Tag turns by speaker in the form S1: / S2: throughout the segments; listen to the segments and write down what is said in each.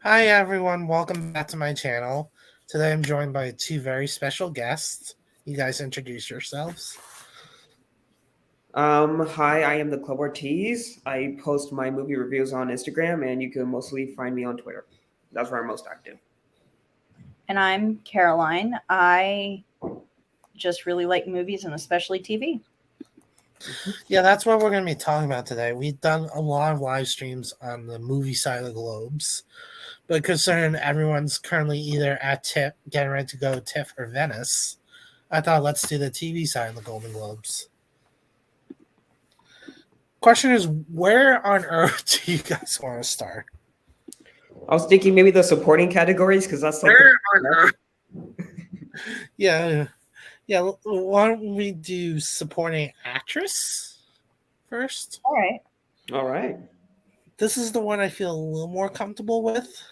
S1: Hi everyone, welcome back to my channel. Today I'm joined by two very special guests. You guys introduce yourselves.
S2: Hi, I am the Club Ortiz. I post my movie reviews on Instagram, and you can mostly find me on Twitter. That's where I'm most active.
S3: And I'm Caroline. I just really like movies and especially TV.
S1: Yeah, that's what we're going to be talking about today. We've done a lot of live streams on the movie side of the globes, but considering everyone's currently either at TIFF, getting ready to go to TIFF or Venice, I thought let's do the TV side of the Golden Globes. Question is, where on earth do you guys want to start?
S2: I was thinking maybe the supporting categories because that's like
S1: Where on earth? Yeah. Yeah, why don't we do supporting actress first?
S3: All right.
S2: All right.
S1: This is the one I feel a little more comfortable with.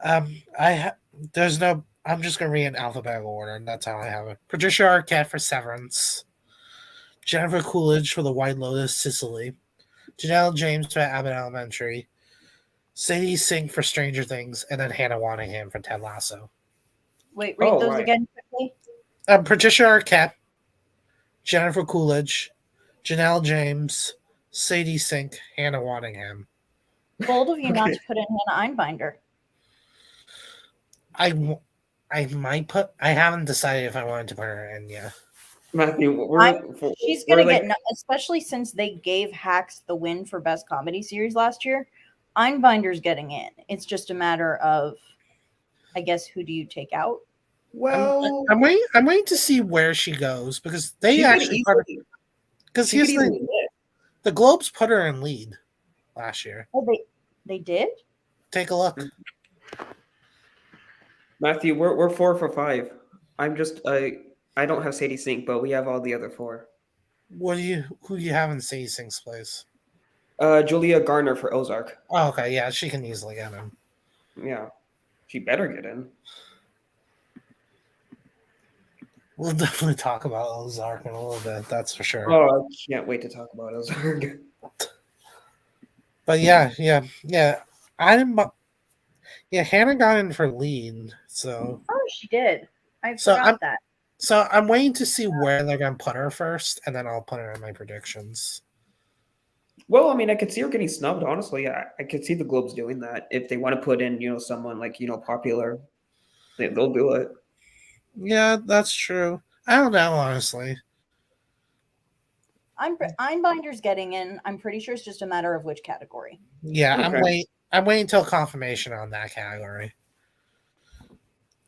S1: There's no. I'm just gonna read in alphabetical order, and that's how I have it. Patricia Arquette for Severance, Jennifer Coolidge for The White Lotus, Sicily, Janelle James for Abbott Elementary, Sadie Sink for Stranger Things, and then Hannah Waddingham for Ted Lasso.
S3: Wait, read those
S2: right.
S3: again quickly.
S1: Patricia Arquette, Jennifer Coolidge, Janelle James, Sadie Sink, Hannah Waddingham.
S3: Bold of you not to put in Hannah Einbinder.
S1: I might put. I haven't decided if I wanted to put her in yet.
S2: Matthew,
S3: She's gonna get, especially since they gave Hacks the win for Best Comedy Series last year. Einbinder's getting in. It's just a matter of, I guess, who do you take out?
S2: Well,
S1: I'm waiting to see where she goes because they actually put her, because here's the Globes put her in lead last year.
S3: Oh, they did?
S1: Take a look.
S2: Matthew, we're 4 for 5. I'm just I don't have Sadie Sink, but we have all the other 4.
S1: Who do you have in Sadie Sink's place?
S2: Julia Garner for Ozark.
S1: Oh, okay, yeah, she can easily get in.
S2: Yeah, she better get in.
S1: We'll definitely talk about Ozark in a little bit. That's for sure.
S2: Oh, I can't wait to talk about Ozark.
S1: But yeah. I didn't. Yeah, Hannah got in for lead, so.
S3: Oh, she did. I forgot that.
S1: So I'm waiting to see where they're gonna put her first, and then I'll put her in my predictions.
S2: Well, I mean, I could see her getting snubbed. Honestly, I could see the Globes doing that if they want to put in, someone like popular. They'll do it.
S1: Yeah, that's true. I don't know, honestly.
S3: Einbinder's getting in. I'm pretty sure it's just a matter of which category.
S1: Yeah, okay. I'm waiting until confirmation on that category.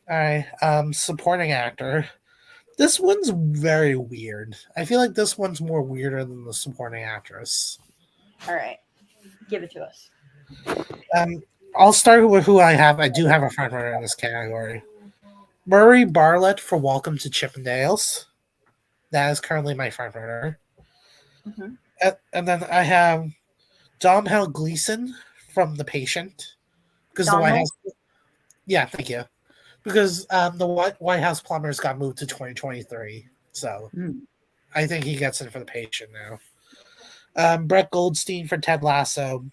S1: All right, supporting actor. This one's very weird. I feel like this one's more weirder than the supporting actress.
S3: All right, give it to us.
S1: I'll start with who I have. I do have a front runner in this category. Murray Bartlett for Welcome to Chippendales. That is currently my front runner. Mm-hmm. And then I have Domhnall Gleeson from The Patient, because the White House. Yeah, thank you. Because the White House plumbers got moved to 2023, so I think he gets in for The Patient now. Brett Goldstein for Ted Lasso,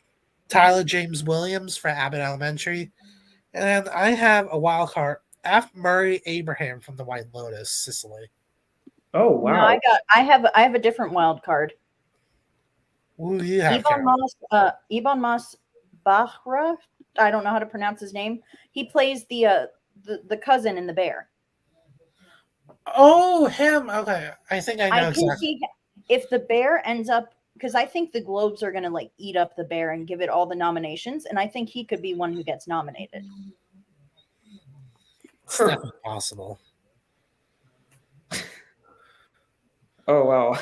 S1: Tyler James Williams for Abbott Elementary, and then I have a wild card: F. Murray Abraham from The White Lotus, Sicily.
S2: Oh wow!
S3: No, I have a different wild card.
S1: Who do you have?
S3: Ebon Moss Bahra. I don't know how to pronounce his name. He plays the cousin in The Bear.
S1: Oh, him. Okay, I think I know.
S3: I can see if The Bear ends up, because I think the Globes are going to eat up The Bear and give it all the nominations, and I think he could be one who gets nominated.
S1: It's definitely possible.
S2: Oh wow!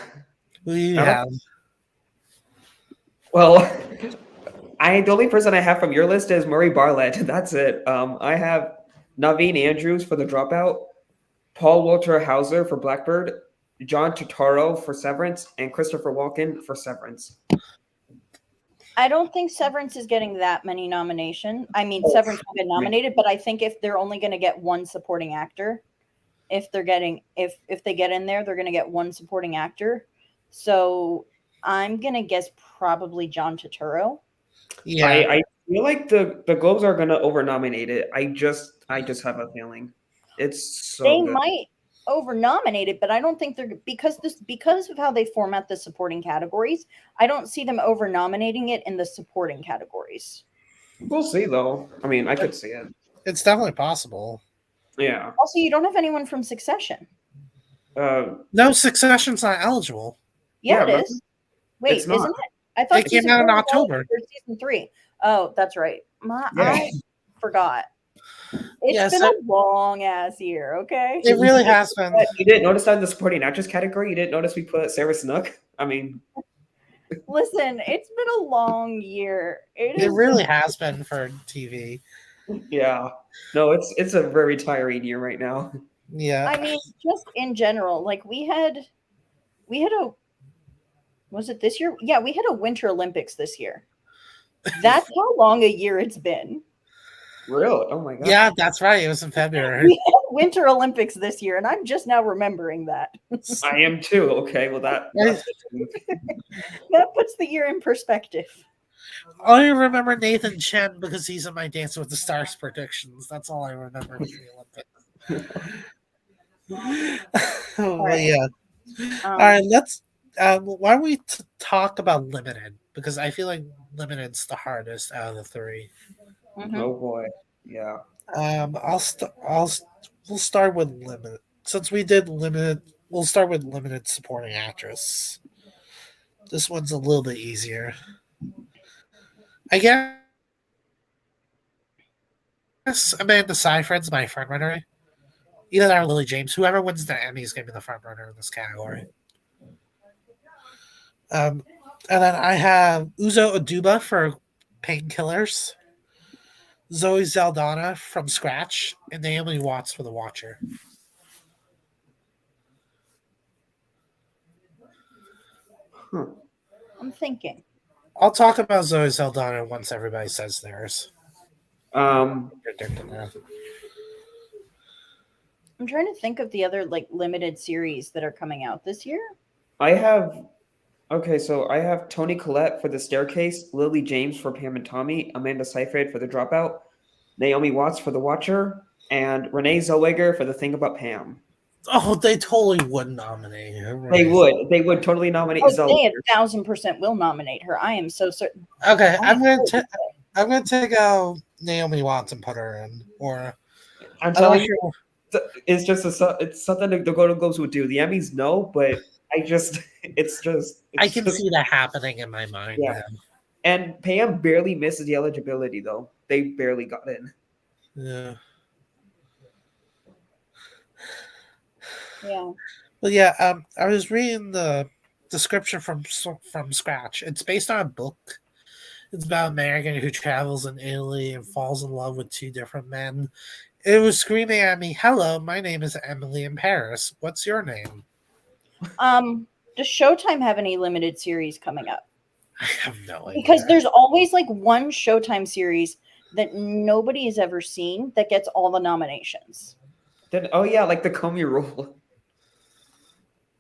S1: Who do you have?
S2: Well, the only person I have from your list is Murray Bartlett. That's it. I have Naveen Andrews for The Dropout, Paul Walter Hauser for Blackbird, John Turturro for Severance, and Christopher Walken for Severance.
S3: I don't think Severance is getting that many nominations. I mean, Severance will get nominated, but I think if they're only going to get one supporting actor, if they get in there, they're going to get one supporting actor. So I'm going to guess probably John Turturro.
S1: Yeah,
S2: I feel like the Globes are gonna over nominate it. I just have a feeling. It's so
S3: They
S2: good.
S3: might over nominate it, but I don't think they're because of how they format the supporting categories. I don't see them over nominating it in the supporting categories.
S2: We'll see though. I mean, I could see it.
S1: it's definitely possible.
S2: Yeah.
S3: Also, you don't have anyone from Succession.
S1: No, Succession's not eligible.
S3: Yeah,
S2: Yeah,
S3: it
S2: remember?
S3: is.
S2: It's
S3: Wait,
S2: not.
S3: isn't it? I thought
S1: It came
S3: season
S1: out
S3: 4
S1: in
S3: was
S1: October.
S3: for season 3. Oh, that's right.
S2: Yeah.
S3: I forgot. It's
S1: Yes,
S3: been a long ass year. Okay.
S1: it really has been.
S2: But you didn't notice that in the supporting actress category? You didn't notice we put Sarah Snook? I mean,
S3: Listen, it's been a long year.
S1: It really has been for TV.
S2: yeah. No, it's a very tiring year right now.
S1: Yeah.
S3: I mean, just in general, like we had a was it this year? Yeah, we had a Winter Olympics this year. That's how long a year it's been.
S2: Really? Oh my god.
S1: Yeah, that's right. It was in February.
S3: We had Winter Olympics this year, and I'm just now remembering that.
S2: I am too. Okay, well that's
S3: That puts the year in perspective.
S1: I remember Nathan Chen because he's in my Dance with the Stars predictions. That's all I remember from the Olympics.
S3: All
S1: But
S3: right.
S1: yeah. All right, let's. Why don't we talk about limited? Because I feel like limited's the hardest out of the three.
S3: Mhm.
S2: Oh boy. Yeah.
S1: We'll start with limited. Since we did limited, we'll start with limited supporting actress. This one's a little bit easier. I guess Amanda Seyfried's my front runner. Either that or Lily James. Whoever wins the Emmy is going to be the front runner in this category. And then I have Uzo Aduba for Painkillers, Zoe Saldana from Scratch, and Naomi Watts for The Watcher.
S2: Huh.
S3: I'm thinking.
S1: I'll talk about Zoe Saldana once everybody says theirs.
S2: Um
S3: I'm trying to think of the other like limited series that are coming out this year.
S2: I have okay, so I have Toni Collette for The Staircase, Lily James for Pam and Tommy, Amanda Seyfried for The Dropout, Naomi Watts for The Watcher, and Renee Zellweger for The Thing About Pam.
S1: Oh, they totally would nominate her.
S2: They
S1: Right?
S2: would. They would totally nominate
S3: Oh,
S2: Zellweger.
S3: they 1,000% will nominate her. I am so certain.
S1: Okay,
S3: I am
S1: I'm gonna take out Naomi Watts and put her in. Or
S2: I'm
S1: I don't
S2: telling
S1: know
S2: you, it's just it's something the Golden Globes would do. The Emmys, no, but it's
S1: I can
S2: just
S1: see that happening in my mind.
S2: yeah. And Pam barely misses the eligibility though. They barely got in.
S1: Yeah.
S3: Yeah.
S1: Well, yeah. I was reading the description from Scratch. It's based on a book. It's about an American who travels in Italy and falls in love with two different men. It was screaming at me, "Hello, my name is Emily in Paris. What's your name?"
S3: Does Showtime have any limited series coming up?
S1: I have no idea.
S3: Because there's always like one Showtime series that nobody has ever seen that gets all the nominations.
S2: Then oh yeah, like the Comey Rule.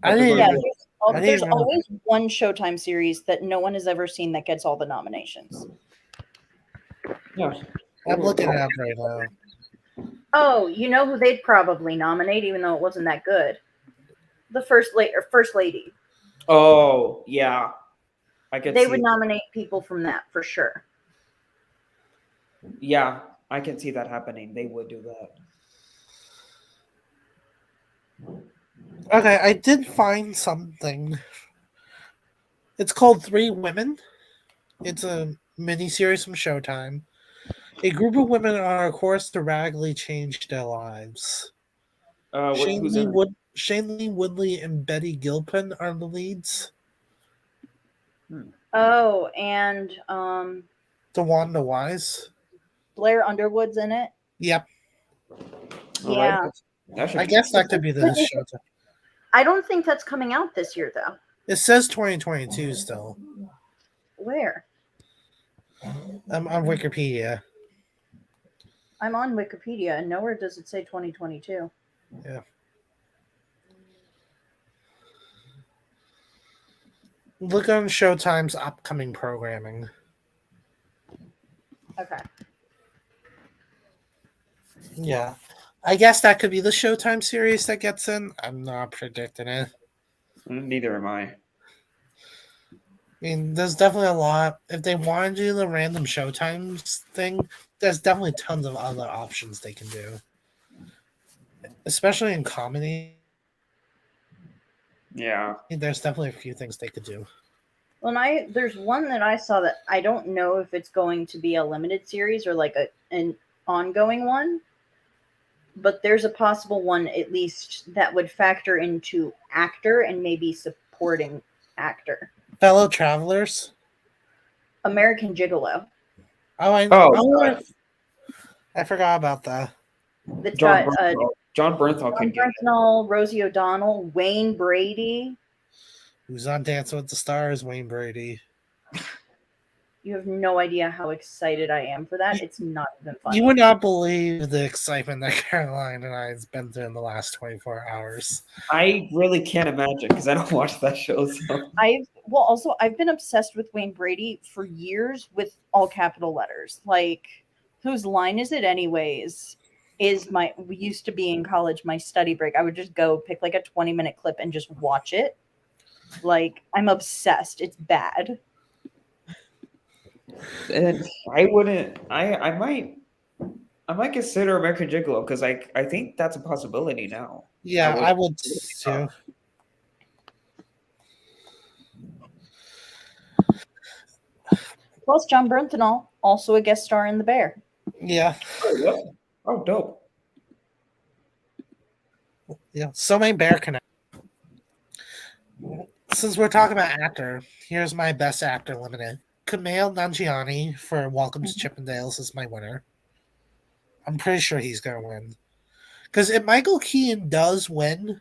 S1: I didn't
S3: Yeah,
S1: even- I didn't
S3: there's
S1: even know
S3: always one Showtime series that no one has ever seen that gets all the nominations.
S2: Yeah.
S1: I'm looking it up right now.
S3: Oh, you know who they'd probably nominate, even though it wasn't that good? The first lady.
S2: Oh yeah. I could
S3: They
S2: see
S3: would nominate people from that for sure.
S2: yeah, I can see that happening. They would do that.
S1: Okay, I did find something. It's called Three Women. It's a miniseries from Showtime. A group of women are on a course to radically change their lives.
S2: Who's in it?
S1: Shailene Woodley and Betty Gilpin are the leads.
S3: Oh, and
S1: DeWanda Wise.
S3: Blair Underwood's in it.
S1: Yep.
S2: All
S3: Yeah.
S2: right. That should
S1: I
S2: be
S1: guess that could be the Showtime.
S3: I don't think that's coming out this year, though.
S1: It says 2022 still.
S3: Where?
S1: I'm on Wikipedia.
S3: I'm on Wikipedia, and nowhere does it say 2022.
S1: Yeah. Look on Showtime's upcoming programming.
S3: Okay.
S1: Yeah. I guess that could be the Showtime series that gets in. I'm not predicting it.
S2: Neither am I.
S1: I mean, there's definitely a lot. If they want to do the random Showtimes thing, there's definitely tons of other options they can do. Especially in comedy,
S2: Yeah.
S1: there's definitely a few things they could do.
S3: Well, there's one that I saw that I don't know if it's going to be a limited series or like an ongoing one, but there's a possible one at least that would factor into actor and maybe supporting actor.
S1: Fellow travelers.
S3: American Gigolo.
S1: Oh,
S2: Oh,
S1: I forgot about that.
S3: That's
S2: John
S3: got
S2: Bernthal. John Bernthal
S3: John
S2: can get it.
S3: Bernthal, Rosie O'Donnell, Wayne Brady.
S1: Who's on Dancing with the Stars? Wayne Brady.
S3: You have no idea how excited I am for that. It's not even funny.
S1: You would not believe the excitement that Caroline and I has been through in the last 24 hours.
S2: I really can't imagine because I don't watch that show. So
S3: I've been obsessed with Wayne Brady for years with all capital letters. Like, whose line is it anyways? We used to be in college, my study break. I would just go pick like a 20-minute clip and just watch it. Like, I'm obsessed. It's bad.
S2: and I wouldn't. I might consider American Gigolo because I think that's a possibility now.
S1: Yeah, I would too.
S3: Plus, John Bernthal, also a guest star in The Bear.
S1: Yeah.
S2: Oh, dope.
S1: Yeah. So many Bear connections. Since we're talking about actor, here's my best actor limited. Kumail Nanjiani for Welcome to Chippendales is my winner. I'm pretty sure he's going to win. Because if Michael Keaton does win,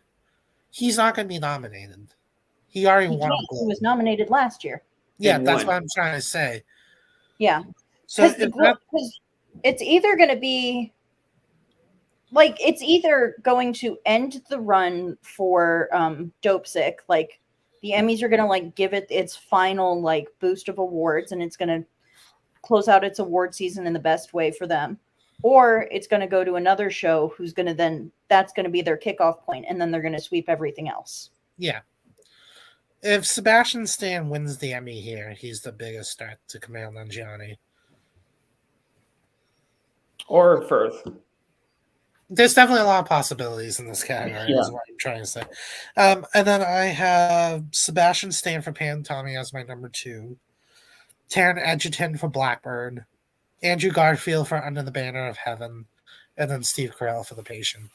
S1: he's not going to be nominated. He already won.
S3: He was nominated last year.
S1: Yeah, that's what I'm trying to say.
S3: Yeah.
S1: So
S3: because it's either going to be like it's either going to end the run for Dope Sick, like the Emmys are going to like give it its final like boost of awards and it's going to close out its award season in the best way for them, or it's going to go to another show who's going to then that's going to be their kickoff point and then they're going to sweep everything else.
S1: Yeah. If Sebastian Stan wins the Emmy here, he's the biggest threat to Kumail Nanjiani.
S2: Or Firth.
S1: There's definitely a lot of possibilities in this category, is what I'm trying to say. And then I have Sebastian Stan for Pam and Tommy as my number 2. Taron Egerton for Blackbird. Andrew Garfield for Under the Banner of Heaven. And then Steve Carell for The Patient.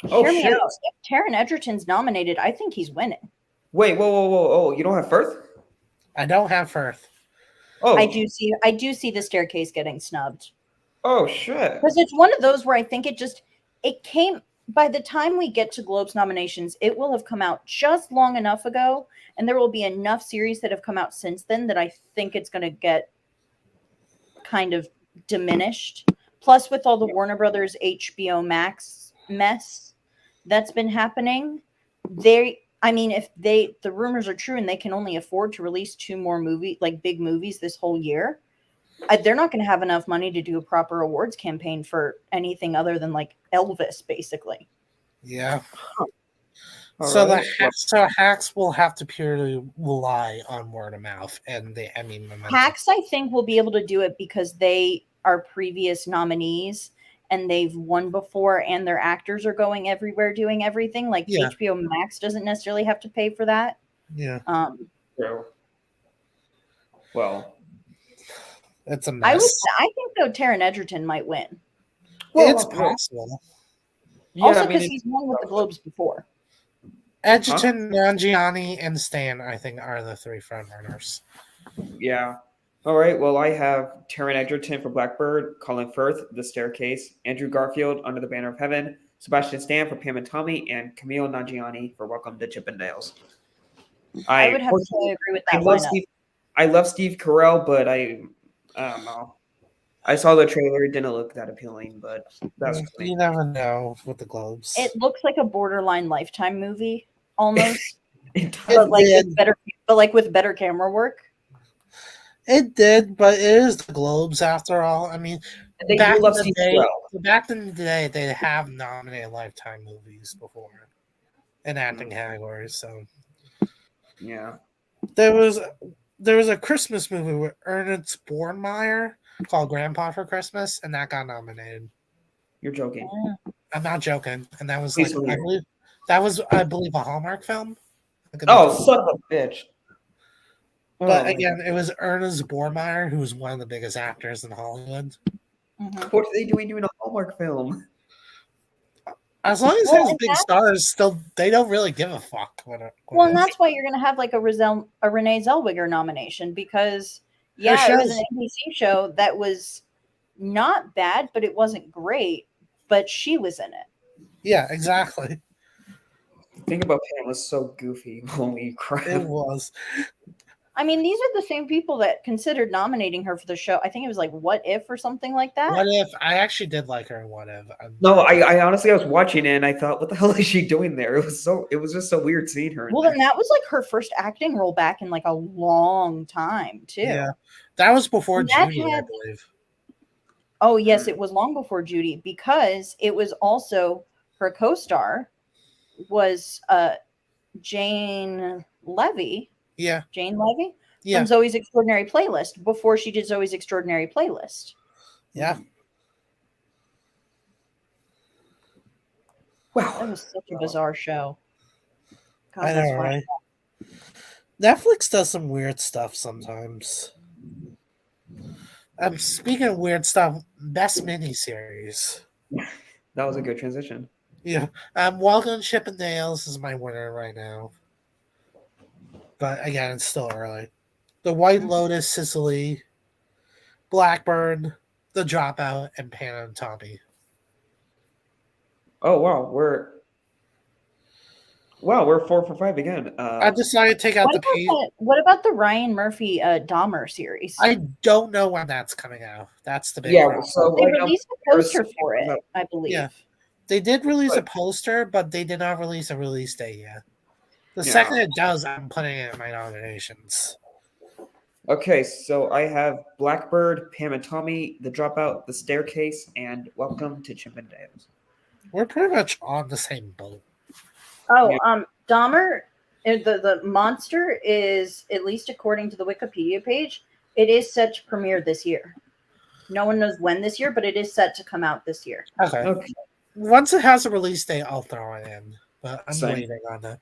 S3: Hear me out. If Taron Egerton's nominated, I think he's winning.
S2: Wait, whoa. Oh, you don't have Firth?
S1: I don't have Firth.
S2: Oh.
S3: I do see The Staircase getting snubbed.
S2: Oh, shit.
S3: Because it's one of those where I think it came by the time we get to Globes nominations, it will have come out just long enough ago, and there will be enough series that have come out since then that I think it's going to get kind of diminished. Plus, with all the Warner Brothers HBO Max mess that's been happening, if the rumors are true and they can only afford to release 2 more big movies this whole year, they're not going to have enough money to do a proper awards campaign for anything other than like Elvis, basically.
S1: Yeah.
S2: So
S1: Hacks will have to purely rely on word of mouth and the Emmy momentum.
S3: Hacks, I think, will be able to do it because they are previous nominees and they've won before and their actors are going everywhere doing everything. Like HBO Max doesn't necessarily have to pay for that.
S1: Yeah.
S2: True. Well,
S1: it's a mess.
S3: I think though Taron Egerton might win.
S1: Well, it's possible.
S2: Yeah,
S3: also, because he's won with the Globes before.
S1: Egerton, Nanjiani, and Stan, I think, are the 3 front runners.
S2: Yeah. All right. Well, I have Taron Egerton for Blackbird, Colin Firth, The Staircase, Andrew Garfield, Under the Banner of Heaven, Sebastian Stan for Pam and Tommy, and Kumail Nanjiani for Welcome to Chippendales.
S3: I would have to agree with that.
S2: I love Steve Carell, but I don't know. I saw the trailer; it didn't look that appealing, but that's
S1: you never know with the Globes.
S3: It looks like a borderline Lifetime movie, almost, but with better camera work.
S1: It did, but it is the Globes after all. I mean,
S2: And they
S1: back
S2: do
S1: in
S2: love
S1: the
S2: Steve
S1: day,
S2: Carell.
S1: they have nominated Lifetime movies before in acting categories. So
S2: Yeah.
S1: there was a Christmas movie with Ernest Borgnine called Grandpa for Christmas, and that got nominated.
S2: You're joking.
S1: I'm not joking, and that was
S2: Please
S1: like
S2: believe it.
S1: I believe a Hallmark film. I could be
S2: Oh,
S1: totally-
S2: son of a bitch.
S1: But
S2: Oh,
S1: again, it was Ernest Borgnine, who was one of the biggest actors in Hollywood.
S3: Mhm.
S2: what are they doing a Hallmark film?
S1: As long as it
S3: Well,
S1: has
S3: and
S1: big
S3: that's
S1: stars, still they don't really give a fuck.
S3: well, and that's why you're going to have like a Renee Zellweger nomination because yeah, it was an
S1: shows.
S3: NBC show that was not bad, but it wasn't great. But she was in it.
S1: Yeah, exactly.
S2: Think about Pam was so goofy. Holy crap.
S1: It was.
S3: I mean, these are the same people that considered nominating her for the show. I think it was like What If or something like that.
S1: What If? I actually did like her in What If.
S2: No, I honestly I was watching it and I thought, what the hell is she doing there? It was just so weird seeing her in
S3: Well,
S2: there.
S3: then that was like her first acting role back in like a long time too.
S1: Yeah, that was before
S3: And that
S1: Judy, I
S3: had-
S1: believe.
S3: Oh yes, it was long before Judy because it was also her co-star was Jane Levy.
S1: Yeah,
S3: Jane Levy
S1: yeah,
S3: from Zoe's Extraordinary Playlist before she did Zoe's Extraordinary Playlist.
S1: yeah.
S3: That
S2: Wow.
S3: was such a bizarre show. God,
S1: I
S3: that's
S1: know,
S3: funny.
S1: right? Netflix does some weird stuff sometimes. Speaking of weird stuff, best miniseries.
S2: That was a good transition.
S1: Yeah, Welcome to Chippendales is my winner right now. But again, it's still early. The White Lotus, Sicily, Blackburn, The Dropout, and Pan and Tommy.
S2: Oh wow, we're 4 for 5 again.
S1: I decided to take out the page.
S3: What about the Ryan Murphy Dahmer series?
S1: I don't know when that's coming out. That's the big
S2: Yeah,
S1: problem.
S2: so
S3: They
S2: right now,
S3: released a poster for it, I believe.
S1: Yeah. They did release a poster, but they did not release a release date yet. The
S2: Yeah.
S1: second it does, I'm putting it in my nominations.
S2: Okay, so I have Blackbird, Pam and Tommy, The Dropout, The Staircase, and Welcome to Chippendales.
S1: We're pretty much on the same boat.
S3: Oh,
S2: Yeah.
S3: Dahmer, the monster is, at least according to the Wikipedia page, it is set to premiere this year. No one knows when this year, but it is set to come out this year.
S1: Okay. Once it has a release date, I'll throw it in. But I'm
S2: Same.
S1: waiting on that.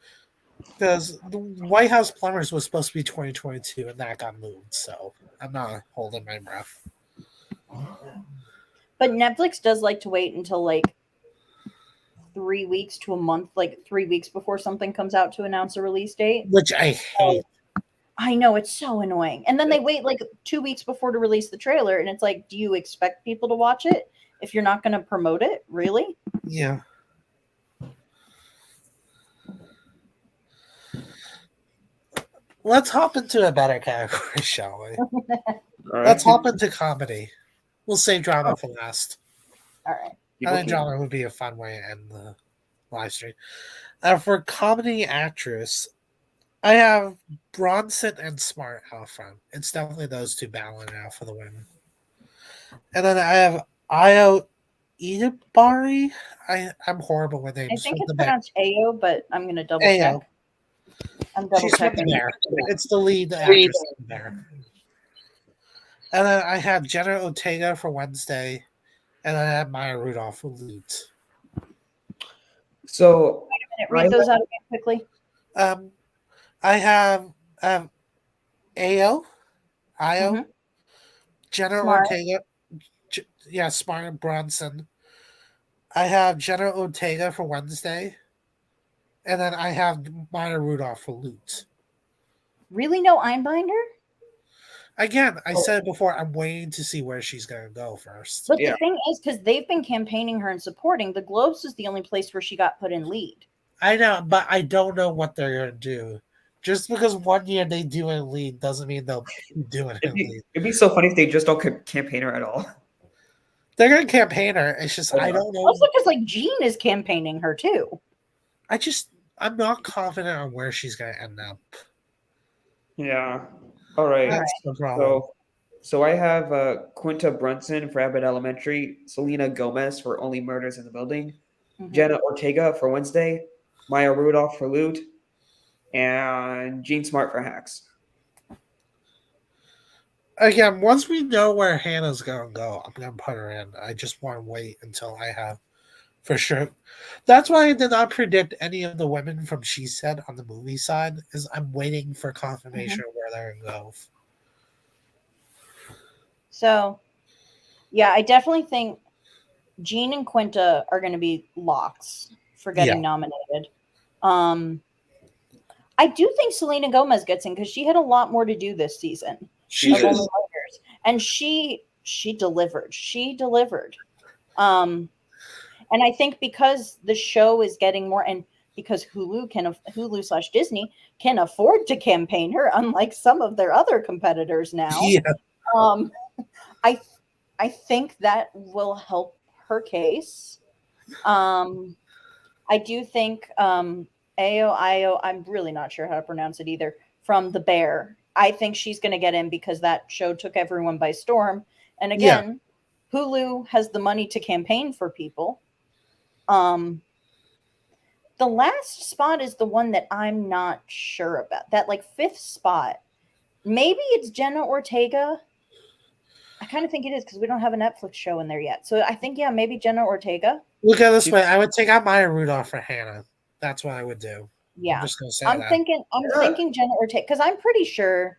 S1: Because the White House Plumbers was supposed to be 2022, and that got moved. So I'm not holding my breath.
S3: But Netflix does like to wait until like 3 weeks to a month, like 3 weeks before something comes out to announce a release date.
S1: Which I hate.
S3: I know, it's so annoying. And then they wait like 2 weeks before to release the trailer, and it's like, do you expect people to watch it if you're not going to promote it? Really?
S1: Yeah. Let's hop into a better category, shall we?
S2: All
S1: Let's
S2: right.
S1: hop into comedy. We'll save drama for last.
S3: All right.
S1: I think drama would be a fun way to end the live stream. For comedy actress, I have Bronson and Smart out front. It's definitely those two battling out for the win. And then I have Io Edebari. I'm horrible with names.
S3: I think it's pronounced Ayo, but I'm going to double
S1: Ayo.
S3: check. I'm double
S1: She's from
S3: checking.
S1: there. It's the lead actress from there. And then I have Jenna Ortega for Wednesday. And then I have Maya Rudolph for Loot.
S2: So
S3: Read those out again quickly.
S1: I have Io,
S3: Mhm.
S1: Jenna
S3: Smart.
S1: Ortega, Smart and Bronson. I have Jenna Ortega for Wednesday, and then I have Maya Rudolph for Loot.
S3: Really, no Einbinder?
S1: Again, I said it before. I'm waiting to see where she's gonna go first.
S3: But the thing is, because they've been campaigning her and supporting, the Globes is the only place where she got put in lead.
S1: I know, but I don't know what they're gonna do. Just because one year they do it in lead doesn't mean they'll keep doing it in lead.
S2: It'd be so funny if they just don't campaign her at all.
S1: They're gonna campaign her. It's just I don't know.
S3: Also, because like Jean is campaigning her too.
S1: I'm not confident on where she's gonna end up.
S2: Yeah. All right.
S1: That's no problem.
S2: So I have Quinta Brunson for Abbott Elementary, Selena Gomez for Only Murders in the Building,
S3: Mhm.
S2: Jenna Ortega for Wednesday, Maya Rudolph for Loot, and Jean Smart for Hacks.
S1: Again, once we know where Hannah's gonna go, I'm gonna put her in. I just want to wait until I have for sure. That's why I did not predict any of the women from She Said on the movie side, is I'm waiting for confirmation of where they're gonna go.
S3: So, yeah, I definitely think Jean and Quinta are going to be locks for getting
S1: Yeah.
S3: nominated. I do think Selena Gomez gets in because she had a lot more to do this season
S1: She
S3: of Only
S1: is.
S3: Murders, and she delivered. She delivered. Um, and I think because the show is getting more, and because Hulu slash Disney can afford to campaign her, unlike some of their other competitors now.
S1: Yeah.
S3: Um, I I think that will help her case. I do think Ayo, I'm really not sure how to pronounce it either, from The Bear. I think she's going to get in because that show took everyone by storm. And
S1: Yeah.
S3: again, Hulu has the money to campaign for people. Um, the last spot is the one that I'm not sure about. That like fifth spot. Maybe it's Jenna Ortega. I kind of think it is because we don't have a Netflix show in there yet. So I think, yeah, maybe Jenna Ortega.
S1: Look at it this
S2: She-
S1: way. I would take out Maya Rudolph for Hannah. That's what I would do. I'm
S3: Yeah.
S1: just gonna say
S3: I'm
S1: that.
S3: thinking I'm
S2: Yeah.
S3: thinking Jenna Ortega because I'm pretty sure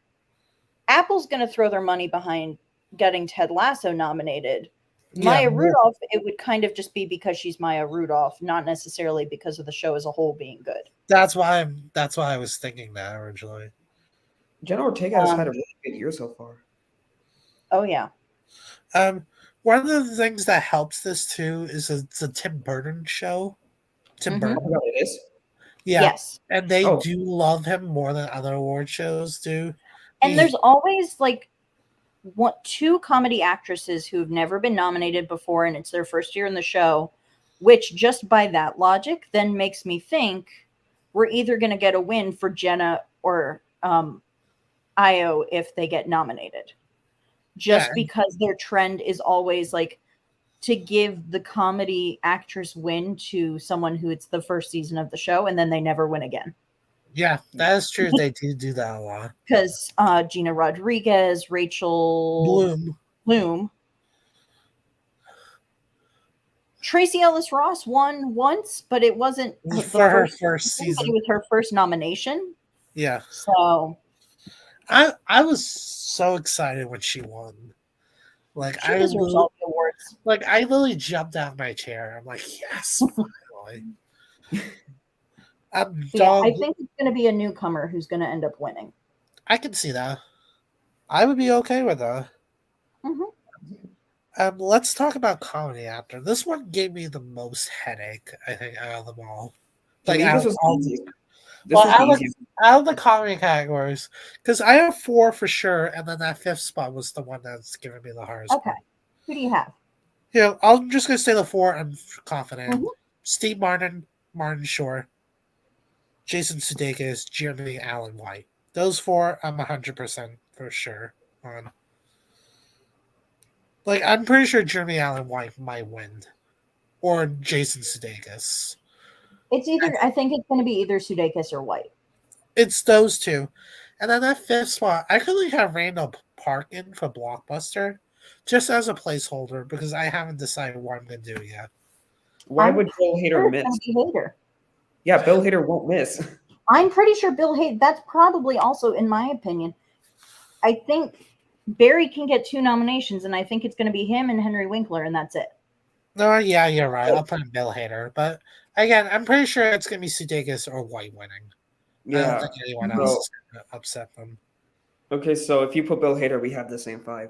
S3: Apple's going to throw their money behind getting Ted Lasso nominated.
S1: Yeah.
S3: Maya Rudolph, it would kind of just be because she's Maya Rudolph, not necessarily because of the show as a whole being good.
S1: That's why I was thinking that originally.
S2: Jenna Ortega has had a
S3: Um,
S2: really good year so far.
S3: oh yeah,
S1: One of the things that helps this too is it's a Tim Burton show. Tim
S3: Mhm.
S2: I
S1: Burton.
S2: forgot it is.
S1: Yeah.
S3: yes.
S1: And they
S2: Oh.
S1: do love him more than other award shows do.
S3: And there's always like two comedy actresses who've never been nominated before, and it's their first year in the show, which just by that logic then makes me think we're either going to get a win for Jenna or Io if they get nominated.
S1: Yeah.
S3: Just because their trend is always like to give the comedy actress win to someone who it's the first season of the show and then they never win again.
S1: Yeah, that is true. They do that a lot.
S3: Because Gina Rodriguez, Rachel Bloom, Tracy Ellis Ross won once, but it wasn't
S1: For her first
S3: season, but
S1: season.
S3: it was her first nomination.
S1: Yeah.
S3: So
S1: I was so excited when she won. Like
S3: she deserves all the awards.
S1: Like I literally jumped out of my chair. I'm like, yes, finally.
S3: I think it's going to be a newcomer who's going to end up winning.
S1: I can see that. I would be okay with that.
S3: Mm-hmm.
S1: Let's talk about comedy after. This one gave me the most headache, I think, out of them all.
S2: Like,
S1: out
S2: this
S1: of
S2: was easy.
S1: out of the comedy categories, because I have 4 for sure, and then that 5th spot was the one that's giving me the hardest.
S3: Okay, who do you have?
S1: Yeah, I'm just gonna say the 4. I'm confident.
S3: Mm-hmm.
S1: Steve Martin Shore, Jason Sudeikis, Jeremy Allen White. Those 4, I'm 100% for sure on. Like, I'm pretty sure Jeremy Allen White might win, or Jason Sudeikis.
S3: It's either. I think it's going to be either Sudeikis or White.
S1: It's those 2, and then that 5th spot, I could have Randall Park in for Blockbuster, just as a placeholder because I haven't decided what I'm gonna do yet.
S2: Why would Bill Hader miss?
S3: Hader.
S2: Yeah, Bill Hader won't miss.
S3: I'm pretty sure Bill Hader. That's probably also, in my opinion, I think Barry can get 2 nominations, and I think it's going to be him and Henry Winkler, and that's it.
S1: No, yeah, you're right. I'll put in Bill Hader, but again, I'm pretty sure it's gonna be Sudeikis or White winning.
S2: Yeah.
S1: I don't think anyone else is gonna upset them.
S2: Okay, so if you put Bill Hader, we have the same 5.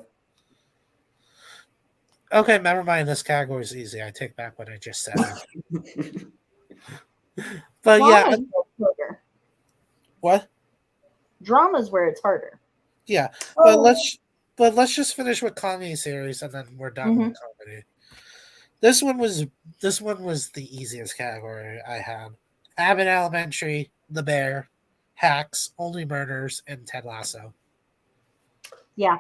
S1: Okay, never mind. This category is easy. I take back what I just said. But
S3: Drama's
S1: yeah,
S3: harder.
S1: what?
S3: Drama's where it's harder.
S1: Yeah, but let's just finish with comedy series, and then we're done with comedy. This one was the easiest category I had. Abbott Elementary, The Bear, Hacks, Only Murders, and Ted Lasso.
S3: Yeah.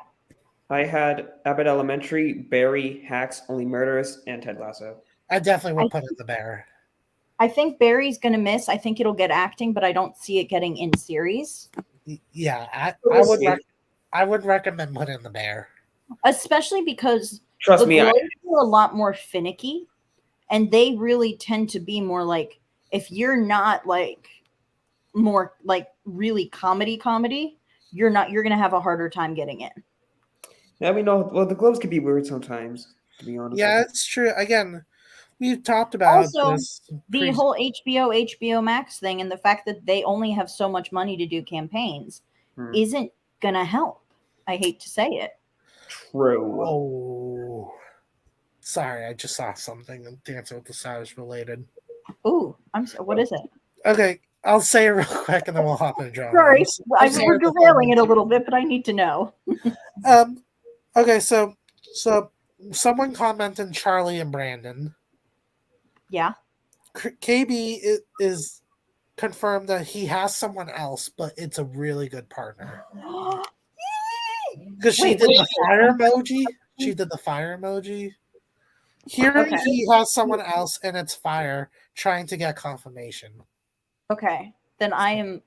S2: I had Abbott Elementary, Barry, Hacks, Only Murders, and Ted Lasso.
S1: I definitely
S3: I
S1: would put in the bear.
S3: I think Barry's going to miss. I think it'll get acting, but I don't see it getting in series.
S1: Yeah,
S2: We'll see.
S1: I would recommend putting in the bear.
S3: Especially because
S2: Trust
S3: the
S2: me,
S3: Globes are a lot more finicky, and they really tend to be more like, if you're not like more like really comedy, you're going to have a harder time getting in.
S2: we know. Well, the Globes can be weird sometimes, to be honest.
S1: Yeah, it's true. Again, we've talked about
S3: Also,
S1: this.
S3: the whole HBO Max thing and the fact that they only have so much money to do campaigns isn't going to help. I hate to say it.
S2: True.
S1: Oh, sorry, I just saw something and Dancing with the Stars related.
S3: Ooh, I'm sorry. What is it?
S1: Okay, I'll say it real quick and then we'll hop into drama.
S3: Sorry, we're
S1: the
S3: derailing it a little bit, but I need to know.
S1: Okay, so someone commented Charlie and Brandon.
S3: Yeah.
S1: KB is confirmed that he has someone else, but it's a really good partner. Because she did the fire emoji. She did the fire emoji. Hearing he has someone else and it's fire, trying to get confirmation.
S3: Okay. Then I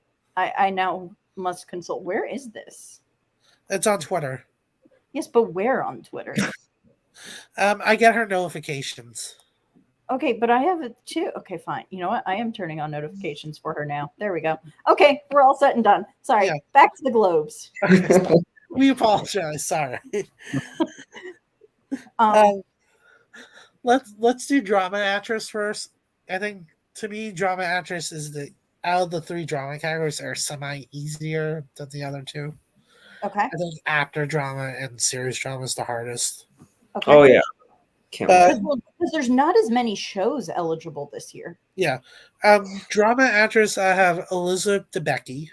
S3: now must consult. Where is this?
S1: It's on Twitter.
S3: Yes, but where on Twitter?
S1: I get her notifications.
S3: Okay, but I have it too. Okay, fine. You know what? I am turning on notifications for her now. There we go. Okay, we're all set and done. Sorry.
S1: Yeah.
S3: Back to the Globes.
S1: We apologize. Sorry. Let's do drama actress first. I think to me, drama actress is the out of the three drama categories are semi easier than the other two.
S3: Okay.
S1: I think actor drama and series drama is the hardest.
S3: Okay.
S2: Oh yeah. Can't wait.
S3: Because there's not as many shows eligible this year.
S1: Yeah. Drama actress, I have Elizabeth Debicki.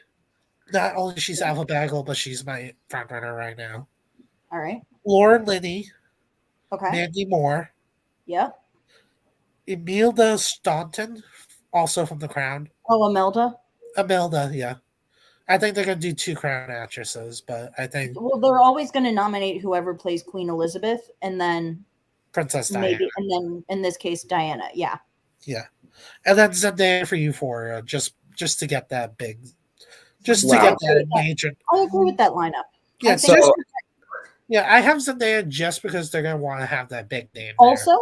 S1: Not only she's alphabetical, but she's my front runner right now.
S3: All right.
S1: Lauren Linney.
S3: Okay.
S1: Mandy Moore.
S3: Yep.
S1: Imelda Staunton, also from The Crown.
S3: Oh,
S1: Imelda, yeah. I think they're going to do two Crown actresses, but I think...
S3: Well, they're always going to nominate whoever plays Queen Elizabeth, and then...
S1: Princess
S3: maybe,
S1: Diana.
S3: and then, in this case, Diana, yeah.
S1: Yeah. And then Zendaya for Euphoria, just to get that big... Just to get that major...
S3: I agree with that lineup.
S1: Yeah, I have Zendaya just because they're going to want to have that big name there.
S3: Also,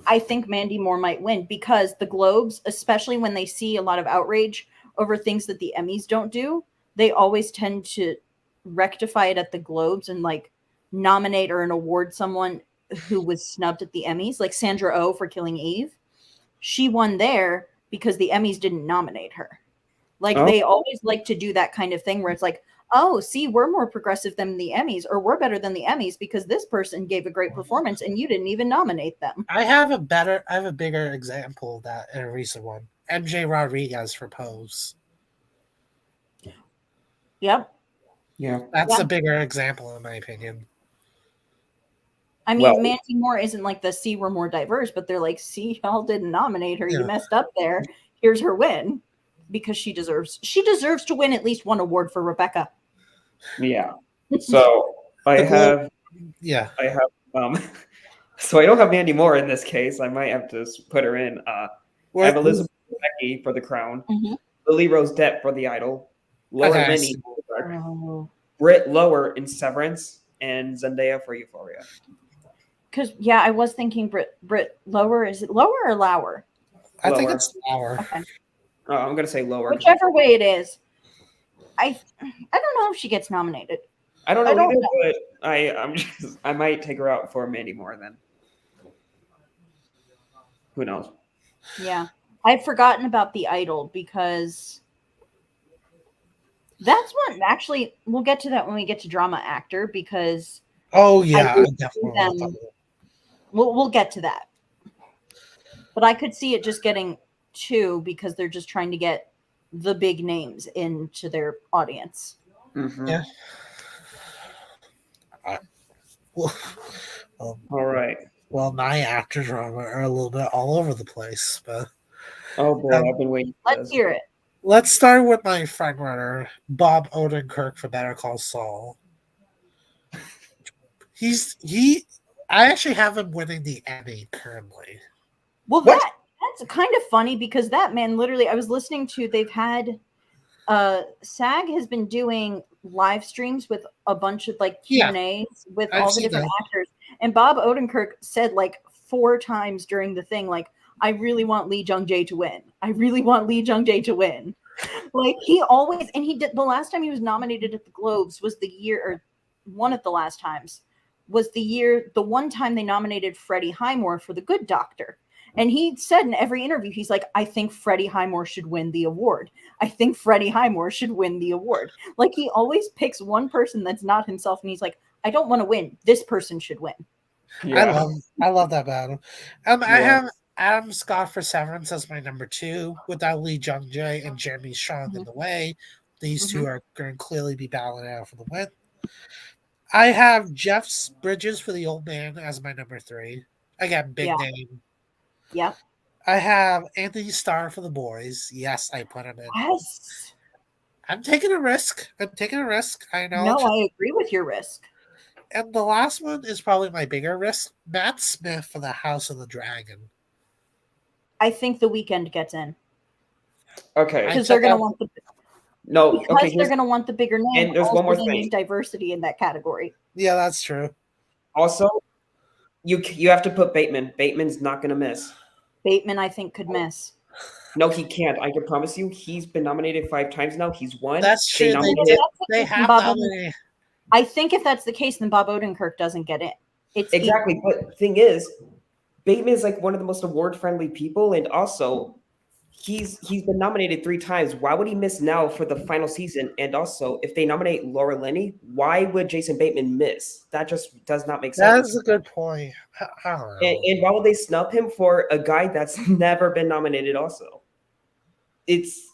S3: I think Mandy Moore might win because the Globes, especially when they see a lot of outrage over things that the Emmys don't do, they always tend to rectify it at the Globes and like nominate or award someone who was snubbed at the Emmys, like Sandra Oh for Killing Eve. She won there because the Emmys didn't nominate her. Like they always like to do that kind of thing where it's like, oh, see, we're more progressive than the Emmys, or we're better than the Emmys because this person gave a great performance and you didn't even nominate them.
S1: I have a bigger example of that in a recent one. MJ Rodriguez for Pose.
S3: Yep.
S2: Yeah.
S1: That's a bigger example in my opinion.
S3: I mean, Mandy Moore isn't like the see we're more diverse, but they're like, see, y'all didn't nominate her. Yeah. You messed up there. Here's her win. Because she deserves to win at least one award for Rebecca.
S2: Yeah. So I have so I don't have Mandy Moore in this case. I might have to put her in. I have Elizabeth Debicki for The Crown, Lily Rose Depp for The Idol, Lauren Linney for Britt Lower in Severance, and Zendaya for Euphoria.
S3: Because I was thinking Britt Lower. Is it Lower or Lower?
S1: I think it's Lower.
S3: Okay.
S2: Oh, I'm gonna say Lower.
S3: Whichever way it is, I don't know if she gets nominated.
S2: I don't know either, but I might take her out for Mandy Moore then. Who knows?
S3: Yeah, I've forgotten about The Idol because that's one. Actually, we'll get to that when we get to drama actor because.
S1: Oh yeah, definitely.
S3: We'll get to that, but I could see it just getting 2 because they're just trying to get the big names into their audience.
S2: Mm-hmm.
S1: Yeah.
S2: All right.
S1: Well, my actor drama are a little bit all over the place, but
S2: oh boy, I've been waiting.
S3: Let's hear it.
S1: Let's start with my front runner, Bob Odenkirk for Better Call Saul. I actually have him winning the Emmy currently.
S3: Well,
S2: What?
S3: that's kind of funny because that man literally, I was listening to, they've had SAG has been doing live streams with a bunch of like
S1: Yeah,
S3: Q&As with
S1: I've
S3: all the
S1: seen
S3: different
S1: that.
S3: actors, and Bob Odenkirk said like 4 times during the thing, like, I really want Lee Jung Jae to win. I really want Lee Jung Jae to win. Like he always, and he did, the last time he was nominated at the Globes was the year, or one of the last times was the one time they nominated Freddie Highmore for The Good Doctor. And he said in every interview, he's like, I think Freddie Highmore should win the award. I think Freddie Highmore should win the award. Like he always picks one person that's not himself, and he's like, I don't want to win. This person should win.
S2: Yeah.
S1: I love that about him. I
S2: Yeah.
S1: have Adam Scott for Severance as my number 2, without Lee Jung Jae and Jeremy Strong in
S3: Mhm.
S1: the way. These two
S3: Mhm.
S1: are going to clearly be battling out for the win. I have Jeff Bridges for The Old Man as my number 3. Again, big
S3: Yeah.
S1: name.
S3: Yeah.
S1: I have Anthony Starr for The Boys. Yes, I put him in.
S3: Yes.
S1: I'm taking a risk. I know.
S3: No, I agree with your risk.
S1: And the last one is probably my bigger risk. Matt Smith for The House of the Dragon.
S3: I think The Weeknd gets in
S2: Okay.
S3: because they're gonna want the
S2: No. Okay.
S3: because they're gonna want the bigger name.
S2: And there's
S3: Also,
S2: one more
S3: they
S2: thing.
S3: need diversity in that category.
S1: Yeah, that's true.
S2: Also, you have to put Bateman. Bateman's not gonna miss.
S3: Bateman, I think, could miss.
S2: No, he can't. I can promise you. He's been nominated 5 times now. He's won.
S1: That's true.
S3: And if
S2: nominated.
S3: that's the
S1: They
S3: case, then
S1: have
S3: Bob
S1: nominated.
S3: I think if that's the case, then Bob Odenkirk doesn't get in. It's
S2: Exactly. But the thing is, Bateman is like one of the most award-friendly people, and also he's been nominated 3 times. Why would he miss now for the final season? And also, if they nominate Laura Linney, why would Jason Bateman miss? That just does not make
S1: That
S2: sense.
S1: is a good point. I don't know.
S2: And why would they snub him for a guy that's never been nominated? Also, it's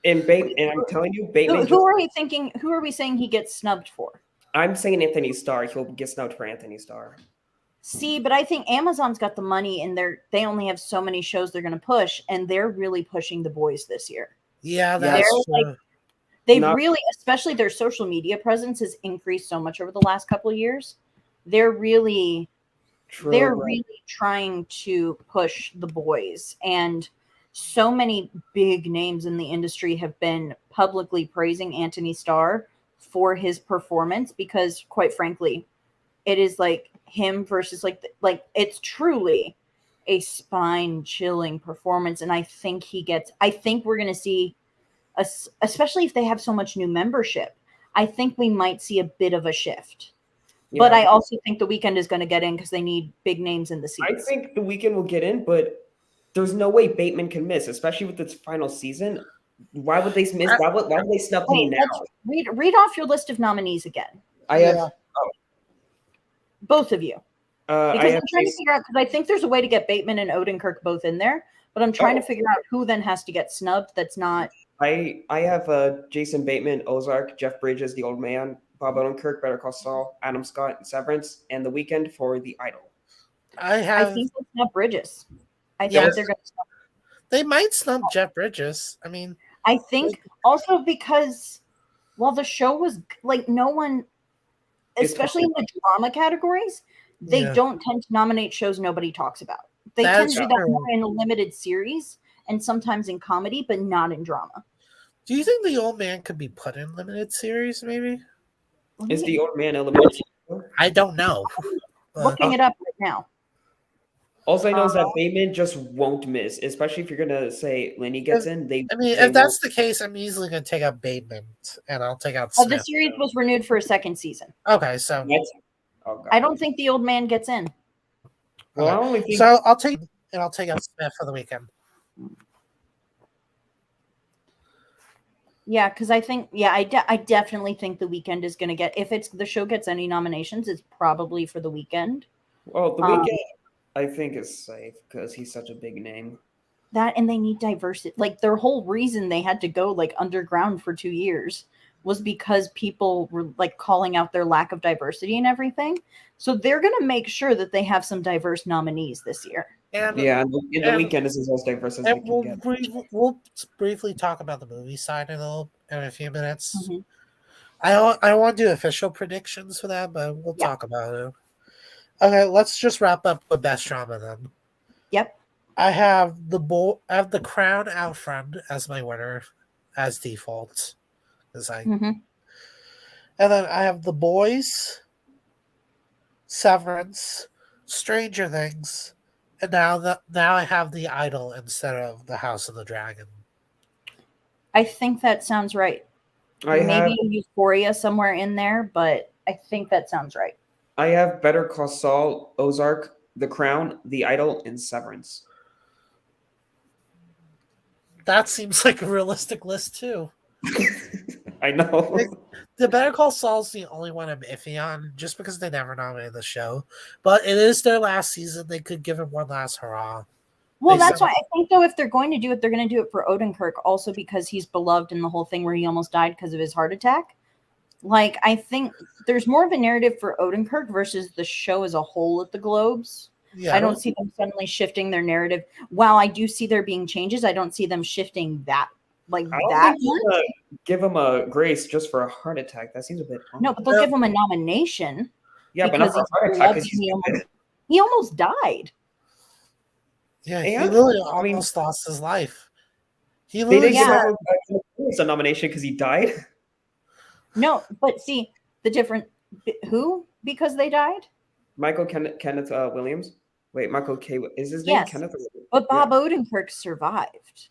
S2: and I'm telling you, Bateman.
S3: who are we thinking? Who are we saying he gets snubbed for?
S2: I'm saying Anthony Starr. He'll get snubbed for Anthony Starr.
S3: See, but I think Amazon's got the money, and they only have so many shows they're going to push, and they're really pushing The Boys this year.
S1: Yeah, that's
S3: They're
S1: true.
S3: They've
S2: Not-
S3: really, especially their social media presence has increased so much over the last couple of years. They're really trying to push The Boys, and so many big names in the industry have been publicly praising Anthony Starr for his performance because, quite frankly, it is like him versus like it's truly a spine chilling performance, and I think we're going to see, especially if they have so much new membership, I think we might see a bit of a shift. But I also think The Weeknd is going to get in because they need big names in the seats.
S2: I think The Weeknd will get in, but there's no way Bateman can miss, especially with its final season. Why would they miss? Why would they snub him now?
S3: Read off your list of nominees again.
S2: I have
S3: both of you.
S2: I
S3: Because
S2: have
S3: I'm trying to figure out, because I think there's a way to get Bateman and Odenkirk both in there, but I'm trying to figure out who then has to get snubbed that's not.
S2: I have Jason Bateman, Ozark, Jeff Bridges, The Old Man, Bob Odenkirk, Better Call Saul, Adam Scott, and Severance, and The Weeknd for The Idol.
S3: I think they'll snub Bridges. I think they're going to snub.
S1: They might snub Jeff Bridges. I mean,
S3: I think also because while the show was like, no one, especially in the drama categories, they don't tend to nominate shows nobody talks about. They tend to do that more in a limited series and sometimes in comedy, but not in drama.
S1: Do you think The Old Man could be put in limited series, maybe?
S2: Is The Old Man eliminated?
S1: I don't know.
S3: Looking it up right now.
S2: All I know is that Bateman just won't miss, especially if you're gonna say Lenny gets in.
S1: If that's the case, I'm easily going to take out Bateman, and I'll take out
S3: The
S1: Smith.
S3: series was renewed for a second season.
S1: Okay, so
S3: I don't think The Old Man gets in.
S2: Well, I only think
S1: so I'll take out Smith for The Weeknd.
S3: Yeah, because I think I definitely think The Weeknd is going to get, if the show gets any nominations, it's probably for The Weeknd.
S2: Well, The Weeknd, I think, is safe because he's such a big name.
S3: That, and they need diversity. Like, their whole reason they had to go like underground for 2 years was because people were like calling out their lack of diversity and everything. So they're going to make sure that they have some diverse nominees this year.
S2: And The Weeknd is as most diverse as they can get.
S1: We'll briefly talk about the movie side in a few minutes.
S3: Mm-hmm.
S1: I want to do official predictions for that, but we'll
S3: Yeah.
S1: talk about it. Okay, let's just wrap up with best drama then.
S3: Yep.
S1: I have the Crown out front as my winner, as default,
S3: Mm-hmm.
S1: and then I have The Boys, Severance, Stranger Things, and now I have The Idol instead of The House of the Dragon.
S3: I think that sounds right. Maybe Euphoria somewhere in there, but I think that sounds right.
S2: I have Better Call Saul, Ozark, The Crown, The Idol, and Severance.
S1: That seems like a realistic list too.
S2: I know.
S1: The Better Call Saul's the only one I'm iffy on, just because they never nominated the show. But it is their last season; they could give him one last hurrah.
S3: Well, that's why I think, though, if they're going to do it, they're going to do it for Odenkirk, also because he's beloved in the whole thing where he almost died because of his heart attack. Like, I think there's more of a narrative for Odenkirk versus the show as a whole at the Globes. Yeah, I don't see them suddenly shifting their narrative. While I do see there being changes, I don't see them shifting that. Like
S2: I don't
S3: that.
S2: Think give him a grace just for a heart attack. That seems a bit.
S3: No, but they'll give him a nomination.
S2: Yeah, but not for a heart attack because
S3: he almost died.
S1: Yeah, he literally almost lost his life.
S2: They didn't give him a nomination because he died.
S3: No, but see the different who because they died.
S2: Michael Kenneth Williams. Wait, Michael K. Is his name Kenneth?
S3: But Bob Odenkirk survived.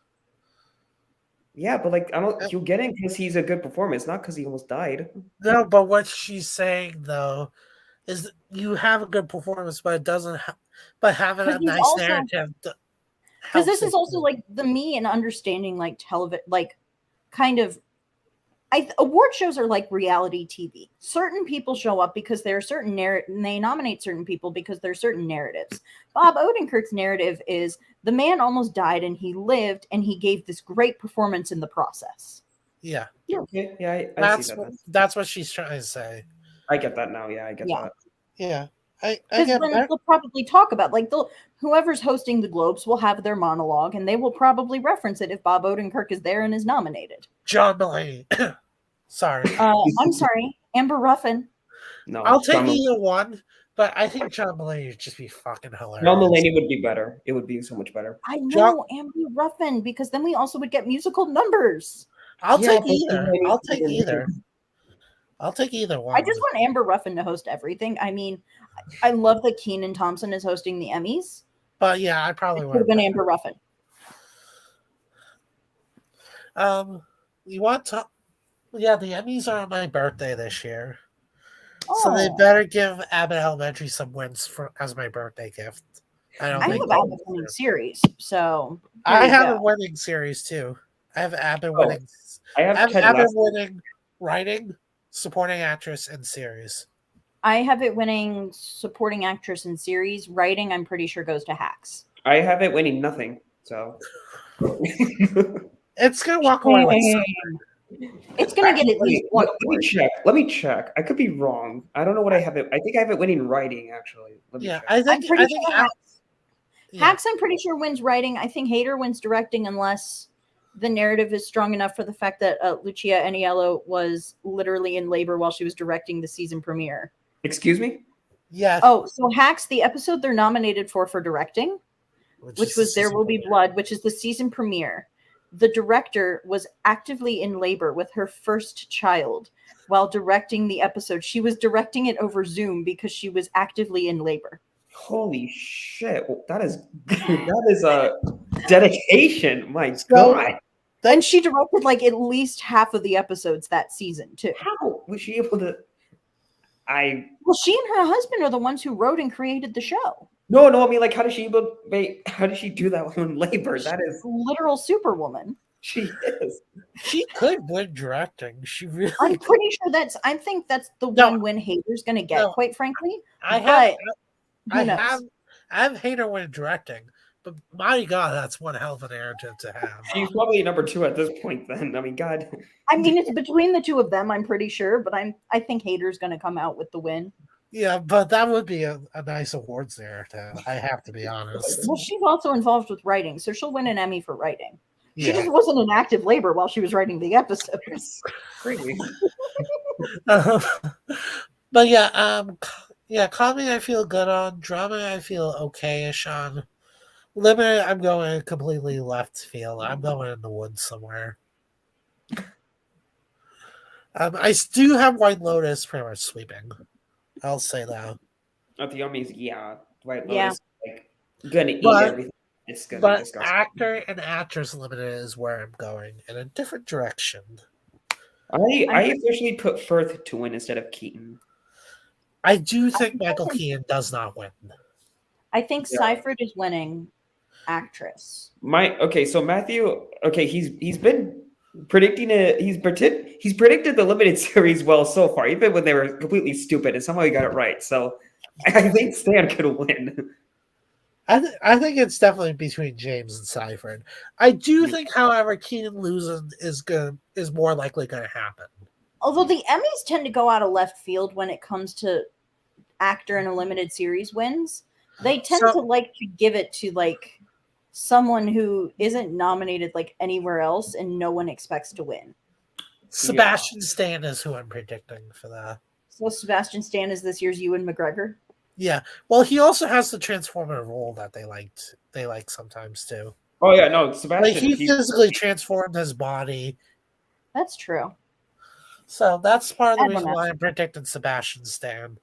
S2: Yeah, but like I don't. You get it because he's a good performer. It's not because he almost died.
S1: No, but what she's saying though is you have a good performance, but it doesn't. But having a nice narrative.
S3: Because this is also like me and understanding like television, like kind of. Award shows are like reality TV. Certain people show up because there are certain and they nominate certain people because there are certain narratives. Bob Odenkirk's narrative is the man almost died and he lived and he gave this great performance in the process.
S1: Yeah.
S2: Yeah, I see that.
S1: That's what she's trying to say.
S2: I get that now. Yeah, I get that.
S1: Yeah.
S3: Because then they'll probably talk about whoever's hosting the Globes will have their monologue and they will probably reference it if Bob Odenkirk is there and is nominated.
S1: John Mulaney. Sorry.
S3: I'm sorry. Amber Ruffin.
S1: No, I'll take either one, but I think John Mulaney would just be fucking hilarious.
S2: John Mulaney would be better. It would be so much better.
S3: I know Amber Ruffin because then we also would get musical numbers.
S1: I'll take either. I'll take either one.
S3: I just want Amber Ruffin to host everything. I mean, I love that Kenan Thompson is hosting the Emmys.
S1: But yeah, I probably would
S3: have been Amber Ruffin.
S1: You want to? Yeah, the Emmys are on my birthday this year, so they better give Abbott Elementary some wins as my birthday gift. I have
S3: Abbott winning series, so
S1: I have a winning series too. I have Abbott winning. I have Abbott winning writing, supporting actress, and series.
S3: I have it winning supporting actress and series. Writing, I'm pretty sure goes to Hacks.
S2: I have it winning nothing. So
S1: it's gonna walk away with something.
S3: It's gonna get at least one.
S2: Let me check. I could be wrong. I don't know what I have it. I think I have it winning writing actually.
S1: I think
S3: Hacks. I'm pretty sure wins writing. I think Hader wins directing unless the narrative is strong enough for the fact that Lucia Aniello was literally in labor while she was directing the season premiere.
S2: Excuse me?
S1: Yeah.
S3: Oh, so Hacks, the episode they're nominated for directing, which was There Will Be Blood, which is the season premiere. The director was actively in labor with her first child while directing the episode. She was directing it over Zoom because she was actively in labor.
S2: Holy shit. That is a dedication. My God.
S3: And she directed like at least half of the episodes that season too.
S2: How was she able to?
S3: Well, she and her husband are the ones who wrote and created the show.
S2: No, I mean, like, how does she do that while in labor? That is
S3: literal superwoman.
S2: She is.
S1: She could win directing. She really.
S3: I'm pretty sure I think that's the one win Hader's going to get. Quite frankly, I have
S1: Hader win directing, but my God, that's one hell of a narrative to have.
S2: She's probably number 2 at this point. Then I mean, God.
S3: I mean, it's between the two of them. I'm pretty sure, but I think Hader's going to come out with the win.
S1: Yeah, but that would be a nice awards narrative. I have to be honest.
S3: Well, she's also involved with writing, so she'll win an Emmy for writing. She
S1: Yeah.
S3: just wasn't in active labor while she was writing the episodes.
S2: Crazy.
S1: Um, but yeah, yeah, comedy I feel good on. Drama I feel okay-ish on. Limited, I'm going completely left field. I'm going in the woods somewhere. Do have White Lotus pretty much sweeping. I'll say that.
S2: At the Yummies, yeah, White
S3: Yeah.
S2: Lotus like gonna eat
S1: But
S2: everything. It's gonna be
S1: but
S2: disgusting.
S1: actor and actress limited is where I'm going in a different direction.
S2: I officially put Firth to win instead of Keaton.
S1: I do think Michael Keaton does not win.
S3: I think
S2: Yeah.
S3: Seifert is winning actress.
S2: So Matthew, he's been predicting it. He's predicted the limited series well so far, even when they were completely stupid, and somehow he got it right. So I think Stan could win.
S1: I think it's definitely between James and Seifert. I do think, however, Keenan losing is more likely going to happen.
S3: Although the Emmys tend to go out of left field when it comes to actor in a limited series wins, they tend to like to give it to like someone who isn't nominated like anywhere else and no one expects to win.
S1: Sebastian Stan is who I'm predicting for that.
S3: So Sebastian Stan is this year's Ewan McGregor.
S1: Yeah. Well, he also has the transformative role that they like sometimes too.
S2: Oh yeah, no, Sebastian.
S1: Like he physically transformed his body.
S3: That's true.
S1: So that's part of the reason why I'm predicting Sebastian Stan.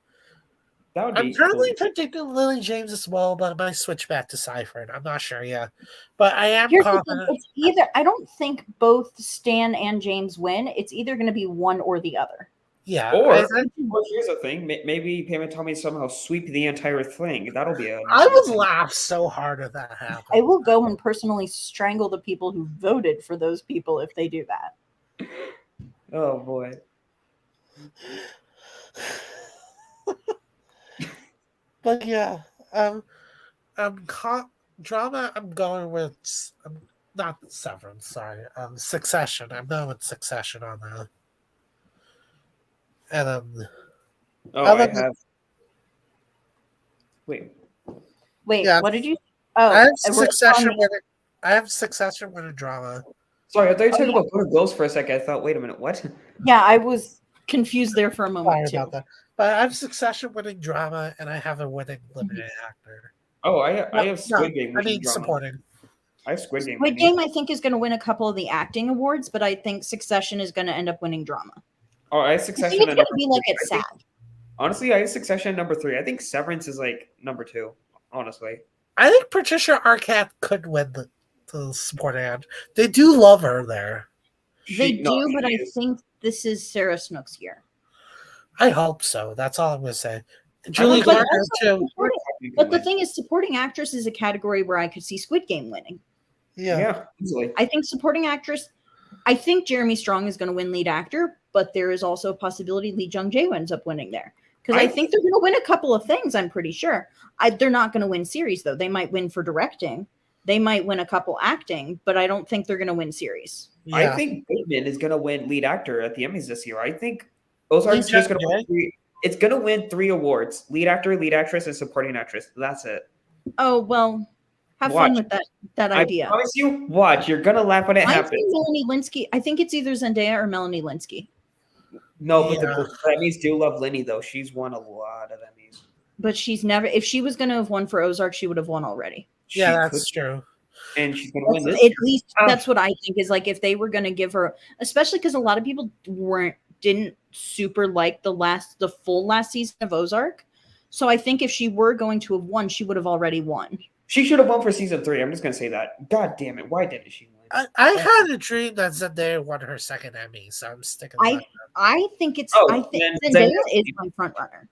S1: I'm currently predicting Lily James as well, but I might switch back to Seifert. I'm not sure yet. But I am confident.
S3: It's either I don't think both Stan and James win. It's either going to be one or the other.
S1: Yeah.
S2: Or here's the thing: maybe Pam and Tommy somehow sweep the entire thing. That'll be a.
S1: I would laugh so hard if that happened.
S3: I will go and personally strangle the people who voted for those people if they do that.
S2: Oh boy.
S1: But yeah, drama. I'm going with not Severance. Sorry, Succession. I'm going with Succession on that. And
S2: I have. Wait.
S1: Yeah.
S3: What did you? Oh,
S1: I have Succession winning drama.
S2: Sorry, I thought you were talking about Golden Globes for a second. I thought, wait a minute, what?
S3: Yeah, I was confused there for a moment
S1: Sorry about that. But I have Succession winning drama, and I have a winning limited actor.
S2: Oh, I have Squid Game winning drama.
S1: Supporting.
S2: I have Squid Game.
S3: Squid Game, I think, is going to win a couple of the acting awards, but I think Succession is going to end up winning drama.
S2: Oh, I have Succession.
S3: I think it's going to be like it's sad.
S2: Honestly, I have Succession number 3. I think Severance is like number 2. Honestly,
S1: I think Patricia Arquette could win the supporting actor. They do love her there.
S3: They do, but I think this is Sarah Snook's year.
S1: I hope so. That's all I'm going to say. Julie Garner too.
S3: But the thing is, supporting actress is a category where I could see Squid Game winning.
S1: Yeah,
S2: easily.
S3: I think supporting actress. I think Jeremy Strong is going to win lead actor, but there is also a possibility Lee Jung Jae ends up winning there because I think they're going to win a couple of things. I'm pretty sure. They're not going to win series though. They might win for directing. They might win a couple acting, but I don't think they're going to win series.
S2: Yeah. I think Bateman is going to win lead actor at the Emmys this year. I think Ozark's just going to win. It's going to win 3 awards: lead actor, lead actress, and supporting actress. That's it.
S3: Oh well. Have fun with that idea.
S2: I promise you, watch. You're gonna laugh when it happens.
S3: Melanie Linsky. I think it's either Zendaya or Melanie Linsky.
S2: No, but the Emmys do love Lenny though. She's won a lot of Emmys.
S3: But she's never. If she was going to have won for Ozark, she would have won already.
S1: Yeah, that's true.
S2: And she's going to win this.
S3: At least that's what I think is like if they were going to give her, especially because a lot of people didn't super like the full last season of Ozark. So I think if she were going to have won, she would have already won.
S2: She should have won for season 3. I'm just going to say that. God damn it. Why didn't she win?
S1: I had a dream that Zendaya won her second Emmy, so I'm sticking with that.
S3: I think it's I think Zendaya is my front runner.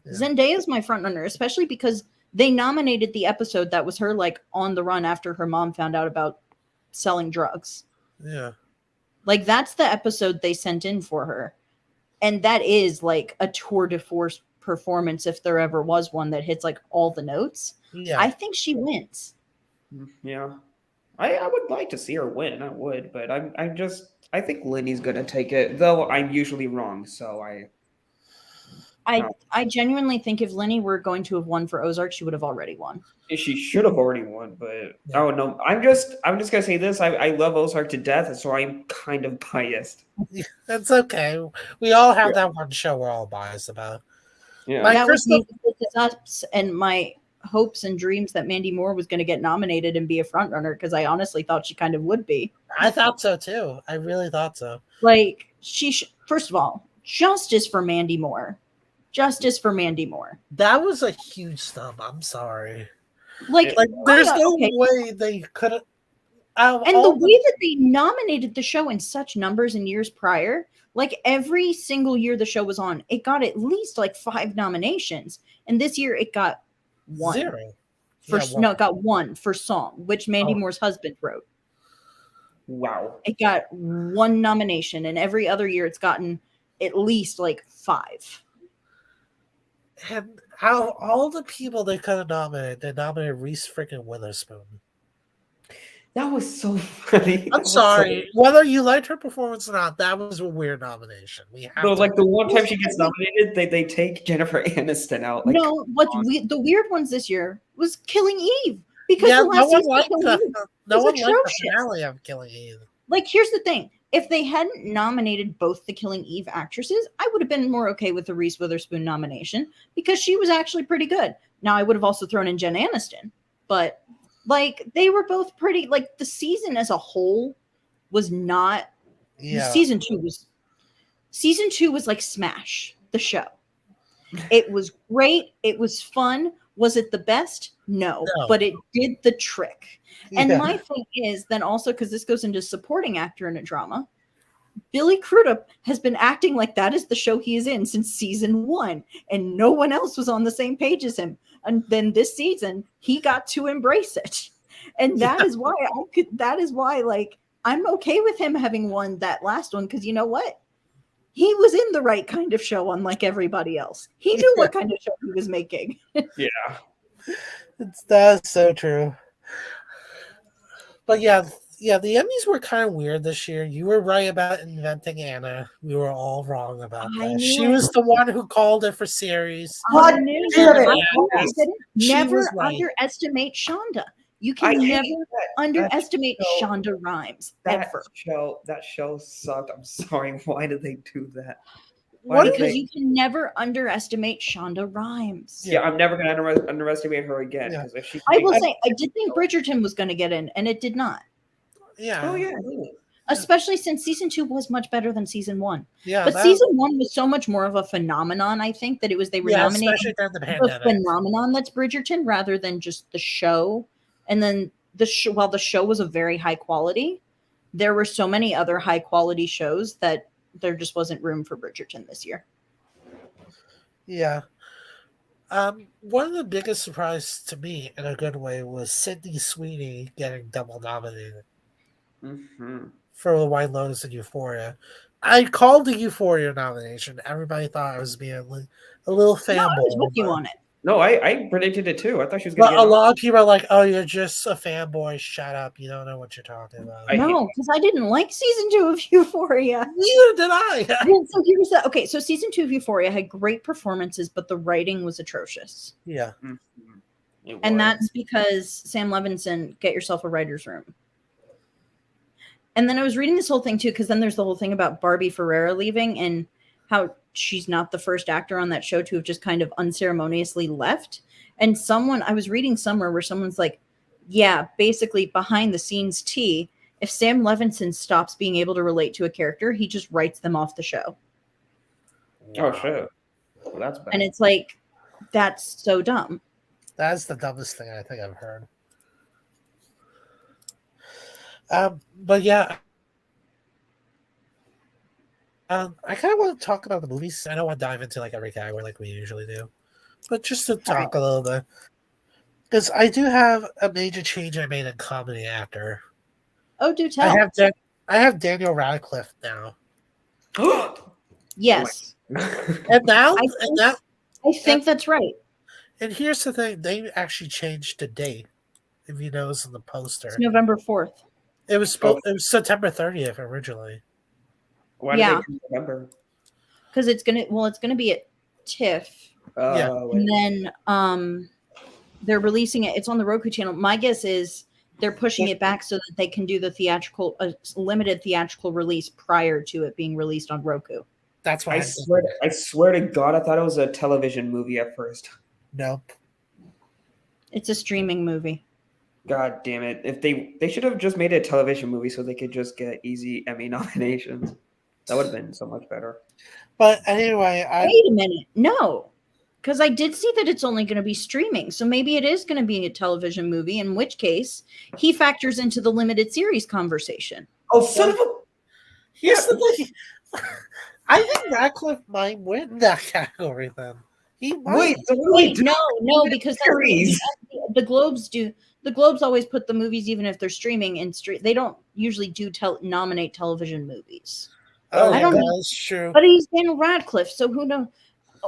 S3: Yeah. Zendaya is my front runner, especially because they nominated the episode that was her like on the run after her mom found out about selling drugs.
S1: Yeah.
S3: Like that's the episode they sent in for her. And that is like a tour de force performance if there ever was one that hits like all the notes. Yeah. I think she wins.
S2: Yeah. I would like to see her win. I would, but I think Lenny's gonna take it, though I'm usually wrong, so
S3: I genuinely think if Lenny were going to have won for Ozark, she would have already won.
S2: She should have already won, but oh no, I'm just gonna say this. I love Ozark to death, and so I'm kind of biased.
S1: That's okay. We all have that one show we're all biased about.
S2: Yeah,
S1: My
S3: That was
S1: crystal,
S3: me with his ups and my hopes and dreams that Mandy Moore was going to get nominated and be a front runner because I honestly thought she kind of would be.
S1: I thought so too. I really thought so.
S3: Like first of all, justice for Mandy Moore. Justice for Mandy Moore.
S1: That was a huge snub. I'm sorry.
S3: Like
S1: There's no way they could have.
S3: And the way that they nominated the show in such numbers in years prior, like every single year the show was on, it got at least like 5 nominations. And this year it got 1.
S1: 0.
S3: It got 1 for song, which Mandy Moore's husband wrote.
S2: Wow.
S3: It got 1 nomination, and every other year it's gotten at least like 5.
S1: And out of all the people they could have nominated, they nominated Reese freaking Witherspoon.
S2: That was so funny.
S1: I'm sorry. Whether you liked her performance or not, that was a weird nomination.
S2: Like the one time she gets nominated, they take Jennifer Aniston out. Like,
S3: no, the weird ones this year was Killing Eve. Because
S1: no
S3: one
S1: liked the finale of Killing Eve.
S3: Like, here's the thing. If they hadn't nominated both the Killing Eve actresses, I would have been more okay with the Reese Witherspoon nomination because she was actually pretty good. Now, I would have also thrown in Jen Aniston, but like they were both pretty. Like the season as a whole was not. Yeah. Season two was like Smash, the show. It was great. It was fun. Was it the best? No, but it did the trick. And my thing is then also, because this goes into supporting actor in a drama, Billy Crudup has been acting like that is the show he is in since season 1, and no one else was on the same page as him. And then this season, he got to embrace it, and that is why like I'm okay with him having won that last one, because you know what? He was in the right kind of show, unlike everybody else. He knew what kind of show he was making.
S2: Yeah.
S1: That's so true. But yeah, the Emmys were kind of weird this year. You were right about inventing Anna. We were all wrong about that. She was the one who called it for series.
S3: I knew it. Never underestimate Shonda. You can never underestimate Shonda Rhimes.
S2: That show sucked. I'm sorry. Why did they do that?
S3: Because you can never underestimate Shonda Rhimes.
S2: Yeah, I'm never going to underestimate her again. Because if
S3: I will say, I did think Bridgerton was going to get in, and it did not.
S1: Yeah.
S2: Oh, yeah.
S3: Especially since season 2 was much better than season 1.
S1: Yeah.
S3: But season 1 was so much more of a phenomenon, I think, that they were nominating the phenomenon that's Bridgerton rather than just the show. And then while the show was of very high quality, there were so many other high quality shows that there just wasn't room for Bridgerton this year.
S1: Yeah. One of the biggest surprises to me in a good way was Sydney Sweeney getting double nominated for The White Lotus and Euphoria. I called the Euphoria nomination. Everybody thought I was being a little fanboy.
S3: No, I was with you on it.
S2: No, I predicted it too. I thought she was going to
S1: get a lot of people are like, oh, you're just a fanboy. Shut up. You don't know what you're talking about.
S3: No, because I didn't like season 2 of Euphoria.
S1: Neither did I.
S3: So here's that. Okay, so season 2 of Euphoria had great performances, but the writing was atrocious.
S1: Yeah.
S3: And that's because Sam Levinson, get yourself a writer's room. And then I was reading this whole thing too, because then there's the whole thing about Barbie Ferreira leaving and how she's not the first actor on that show to have just kind of unceremoniously left. And I was reading somewhere where someone's like, yeah, basically behind the scenes tea, if Sam Levinson stops being able to relate to a character, he just writes them off the show.
S2: Oh, shit. Well, that's bad.
S3: And it's like, that's so dumb.
S1: That's the dumbest thing I think I've heard. But yeah, I kind of want to talk about the movies. I don't want to dive into like every category like we usually do, but just to talk a little bit, because I do have a major change I made in comedy actor.
S3: Oh, do tell.
S1: I have Daniel Radcliffe now.
S3: Yes.
S1: And now,
S3: I think that's right.
S1: And here's the thing: they actually changed the date. If you notice in the poster,
S3: it's November 4th.
S1: It was September 30th originally.
S2: Why did they do November?
S3: Because it's gonna be at TIFF,
S1: Yeah.
S3: and then they're releasing it. It's on the Roku channel. My guess is they're pushing it back so that they can do the theatrical, limited theatrical release prior to it being released on Roku.
S1: That's why
S2: I swear to God, I thought it was a television movie at first.
S1: Nope.
S3: It's a streaming movie.
S2: God damn it! If they should have just made it a television movie so they could just get easy Emmy nominations. That would have been so much better.
S1: But anyway,
S3: Wait a minute. No. Because I did see that it's only going to be streaming. So maybe it is going to be a television movie, in which case he factors into the limited series conversation.
S2: Oh, son of a...
S1: Here's the thing. I think Radcliffe might win that category then. He might.
S2: Wait, so what do we do?
S3: No, because
S2: Series.
S3: the Globes do. The Globes always put the movies, even if they're streaming, in they don't usually do nominate television movies.
S1: Oh,
S3: I don't know.
S1: that's true.
S3: But he's Daniel Radcliffe, so who knows?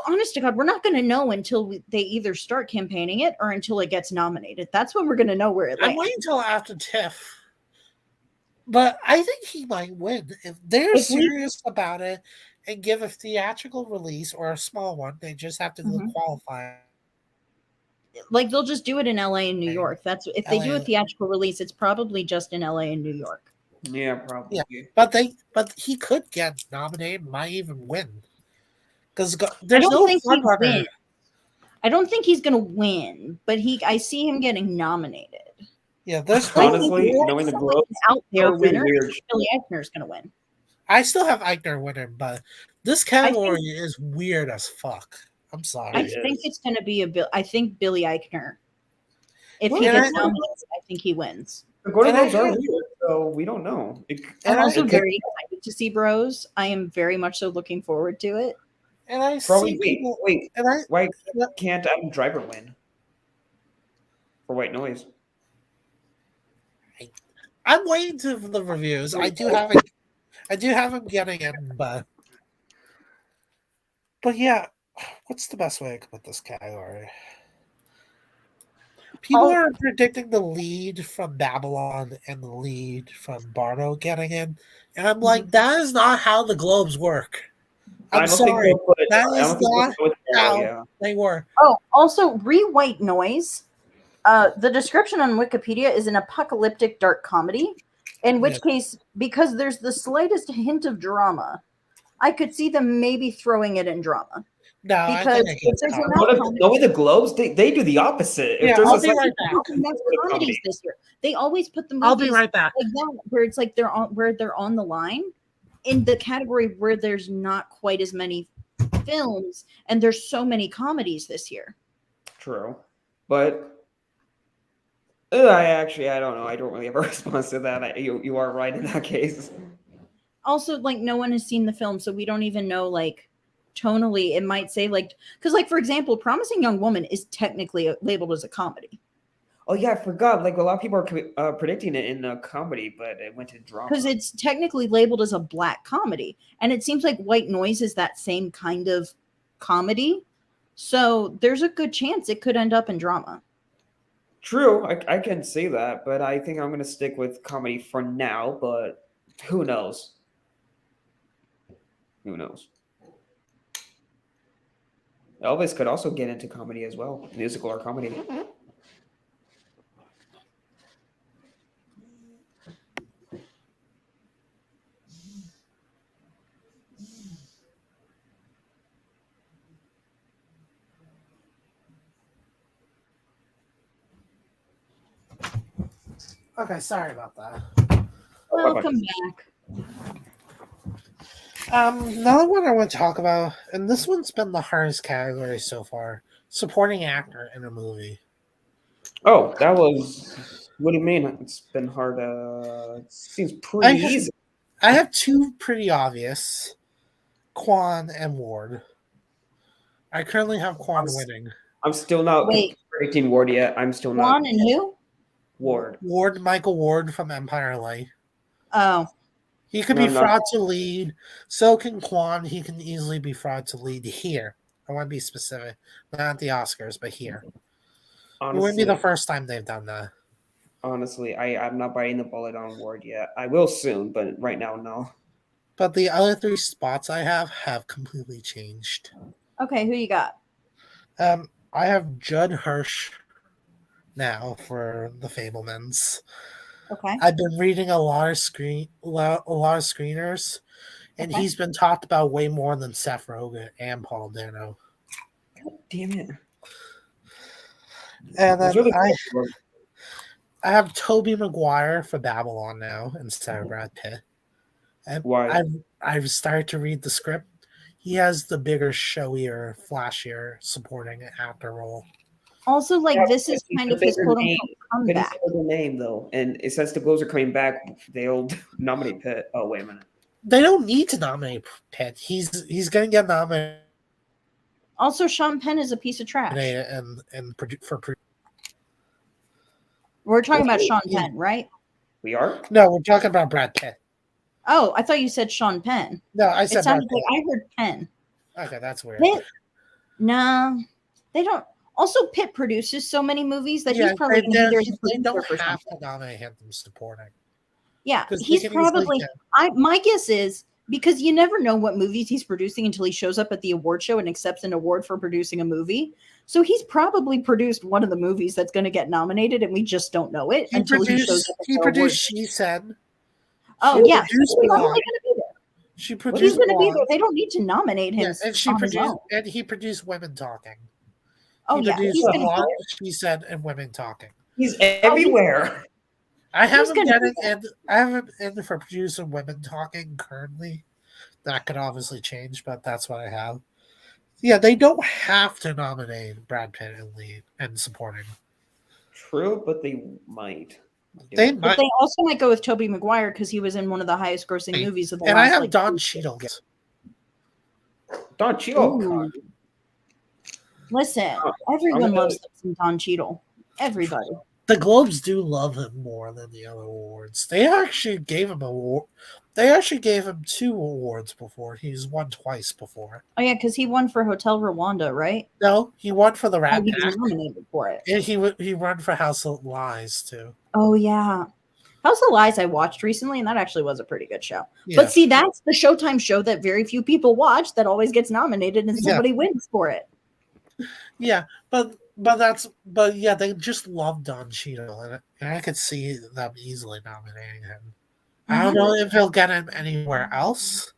S3: Honest to God, we're not going to know until they either start campaigning it or until it gets nominated. That's when we're going to know where it lands.
S1: I'm waiting until after TIFF. But I think he might win. If they're serious about it and give a theatrical release or a small one, they just have to qualify.
S3: Like they'll just do it in LA and New York. That's if they do a theatrical release, it's probably just in LA and New York.
S2: Yeah, probably.
S1: Yeah. But he could get nominated, might even win. Because
S3: I
S1: there's no
S3: think
S1: front runner.
S3: I don't think he's gonna win, but I see him getting nominated.
S1: Yeah, there's
S2: honestly, knowing the Globes,
S3: out there winner,
S2: weird.
S3: Billy Eichner's gonna win.
S1: I still have Eichner winning, but this category is weird as fuck. I'm sorry.
S3: I think it's gonna be I think Billy Eichner. If he
S1: Well,
S3: gets nominated, I think he wins.
S2: The Golden Globes are weird, so we don't know.
S3: I'm also very excited to see Bros. I am very much so looking forward to it.
S1: And I
S2: Probably
S1: see people.
S2: wait.
S1: And I,
S2: Why can't Adam Driver win for White Noise?
S1: I'm waiting for the reviews. I do have him getting it, but yeah. What's the best way to put this category? People are predicting the lead from Babylon and the lead from Bardo getting in, and I'm like, that is not how the Globes work. I'm sorry, that is not how they work.
S3: Oh, also, White Noise. The description on Wikipedia is an apocalyptic dark comedy, in which case, because there's the slightest hint of drama, I could see them maybe throwing it in drama.
S1: No,
S3: because
S2: knowing the Globes, they do the opposite.
S1: Yeah, I'll be right back.
S3: Comedies this year. They always put the movies
S1: I'll be right back.
S3: Like that, where it's like they're on the line in the category where there's not quite as many films and there's so many comedies this year.
S2: True, but I don't know. I don't really have a response to that. You are right in that case.
S3: Also, like no one has seen the film, so we don't even know like. Tonally, it might say like because like for example, Promising Young Woman is technically labeled as a comedy.
S2: Oh yeah, I forgot. Like a lot of people are predicting it in a comedy, but it went to drama
S3: because it's technically labeled as a black comedy, and it seems like White Noise is that same kind of comedy. So there's a good chance it could end up in drama.
S2: True, I can see that, but I think I'm going to stick with comedy for now. But who knows? Who knows? Elvis could also get into comedy as well, musical or comedy.
S1: Okay, sorry about that.
S3: Welcome back.
S1: Another one I want to talk about, and this one's been the hardest category so far: supporting actor in a movie.
S2: Oh, that was. What do you mean? It's been hard. It seems pretty easy.
S1: I have two pretty obvious: Kwan and Ward. I currently have Kwan winning.
S2: I'm still not predicting Ward yet. I'm still not.
S3: Kwan and who?
S2: Ward.
S1: Michael Ward from Empire Light.
S3: Oh.
S1: He could be fraud to lead. So can Kwan. He can easily be fraud to lead here. I want to be specific. Not at the Oscars, but here. Honestly, it wouldn't be the first time they've done that.
S2: Honestly, I'm not biting the bullet on Ward yet. I will soon, but right now, no.
S1: But the other three spots I have completely changed.
S3: Okay, who you got?
S1: I have Judd Hirsch now for The Fablemans.
S3: Okay.
S1: I've been reading a lot of screeners, and
S3: Okay.
S1: he's been talked about way more than Seth Rogen and Paul Dano.
S2: Damn it.
S1: And
S2: Those
S1: then
S2: are the
S1: I have Tobey Maguire for Babylon now instead of Brad Pitt. And
S2: Why?
S1: I've started to read the script. He has the bigger, showier, flashier supporting actor role.
S3: Also, like
S2: Yeah,
S3: this is
S2: it's
S3: kind
S2: a
S3: of his
S2: bigger
S3: quote
S2: name.
S3: unquote
S2: But he's
S3: comeback.
S2: a bigger name though, and it says the Globes are coming back. They'll nominate Pitt. Oh wait a minute.
S1: They don't need to nominate Pitt. He's going to get nominated
S3: Also, Sean Penn is a piece of trash.
S1: for
S3: We're talking about Sean
S1: Yeah.
S3: Penn, right?
S2: We are.
S1: No, we're talking about Brad Pitt.
S3: Oh, I thought you said Sean Penn.
S1: No, I
S3: It
S1: said Brad
S3: sounded
S1: Pitt.
S3: like I heard Penn.
S1: Okay, that's weird.
S3: Pitt? No, they don't. Also, Pitt produces so many movies that he's probably going to be there as a
S1: they don't
S3: producer for
S1: have
S3: something.
S1: to nominate him for supporting.
S3: Yeah,
S1: 'Cause they
S3: he's
S1: can easily
S3: probably.
S1: get-
S3: My guess is because you never know what movies he's producing until he shows up at the award show and accepts an award for producing a movie. So he's probably produced one of the movies that's going to get nominated, and we just don't know it until he shows up. At
S1: He
S3: the
S1: produced
S3: award.
S1: She Said.
S3: Oh
S1: She
S3: yeah,
S1: produced
S3: he's probably
S1: Blonde.
S3: going to be there.
S1: She
S3: He's
S1: produced
S3: going to be
S1: Blonde.
S3: there. They don't need to nominate him.
S1: Yeah, and he produced Women Talking.
S3: Oh
S1: He
S3: yeah,
S1: produced
S3: he's going to be
S1: Blonde,
S3: there.
S1: She Said, and Women Talking.
S2: He's everywhere.
S1: I have him
S3: gonna be
S1: I have him in for producing Women Talking currently. That could obviously change, but that's what I have. Yeah, they don't have to nominate Brad Pitt and lead and supporting.
S2: True, but they might.
S1: They
S3: But
S1: might,
S3: they also might go with Tobey Maguire because he was in one of the highest grossing movies of the
S1: and
S3: last.
S1: I have
S3: like,
S1: Don Cheadle.
S2: Don Cheadle.
S3: Ooh. Listen, everyone loves some Don Cheadle. Everybody.
S1: The Globes do love him more than the other awards. They actually gave him They actually gave him 2 awards before. He's won twice before.
S3: Oh yeah, because he won for Hotel Rwanda, right?
S1: No, he won for the Rat
S3: He was
S1: Pack.
S3: nominated for it.
S1: And he won for House of Lies too.
S3: Oh yeah. House of Lies I watched recently, and that actually was a pretty good show.
S1: Yeah.
S3: But see, that's the Showtime show that very few people watch that always gets nominated and somebody wins for it.
S1: Yeah, but yeah, they just love Don Cheadle, and I could see them easily nominating him. I don't know if he'll get him anywhere else,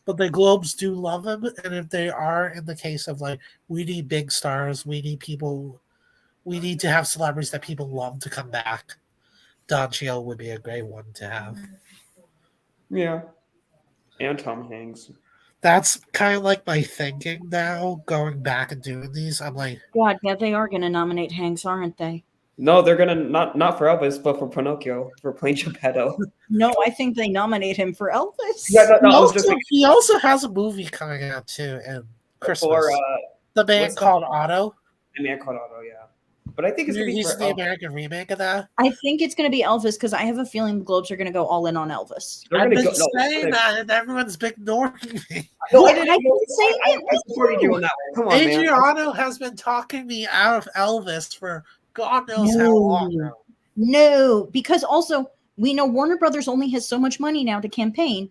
S1: but the Globes do love him, and if they are in the case of like we need big stars, we need to have celebrities that people love to come back. Don Cheadle would be a great one to have.
S2: Yeah. And Tom Hanks.
S1: That's kind of like my thinking now, going back and doing these. I'm like,
S3: God, yeah, they are going to nominate Hanks, aren't they?
S2: No, they're gonna not for Elvis, but for Pinocchio, for playing Geppetto.
S3: No, I think they nominate him for Elvis.
S2: Yeah, no, I was just
S1: he also has a movie coming out too, and Christmas.
S2: for
S1: The Man Called Otto.
S2: The Man Called Otto, yeah. But I think it's gonna be
S1: He's
S2: for
S1: the
S2: Elvis.
S1: American remake of that.
S3: I think it's going to be Elvis because I have a feeling the Globes are going to go all in on Elvis.
S2: They're
S1: I've
S2: gonna
S1: been
S2: go, no,
S1: saying that, and everyone's been ignoring me.
S2: No, I
S3: Well,
S2: didn't.
S3: I've been saying
S2: I
S3: it
S2: supported you on that one. Come on, man.
S1: Adriano has been talking me out of Elvis for God knows how long now.
S3: No, because also we know Warner Brothers only has so much money now to campaign.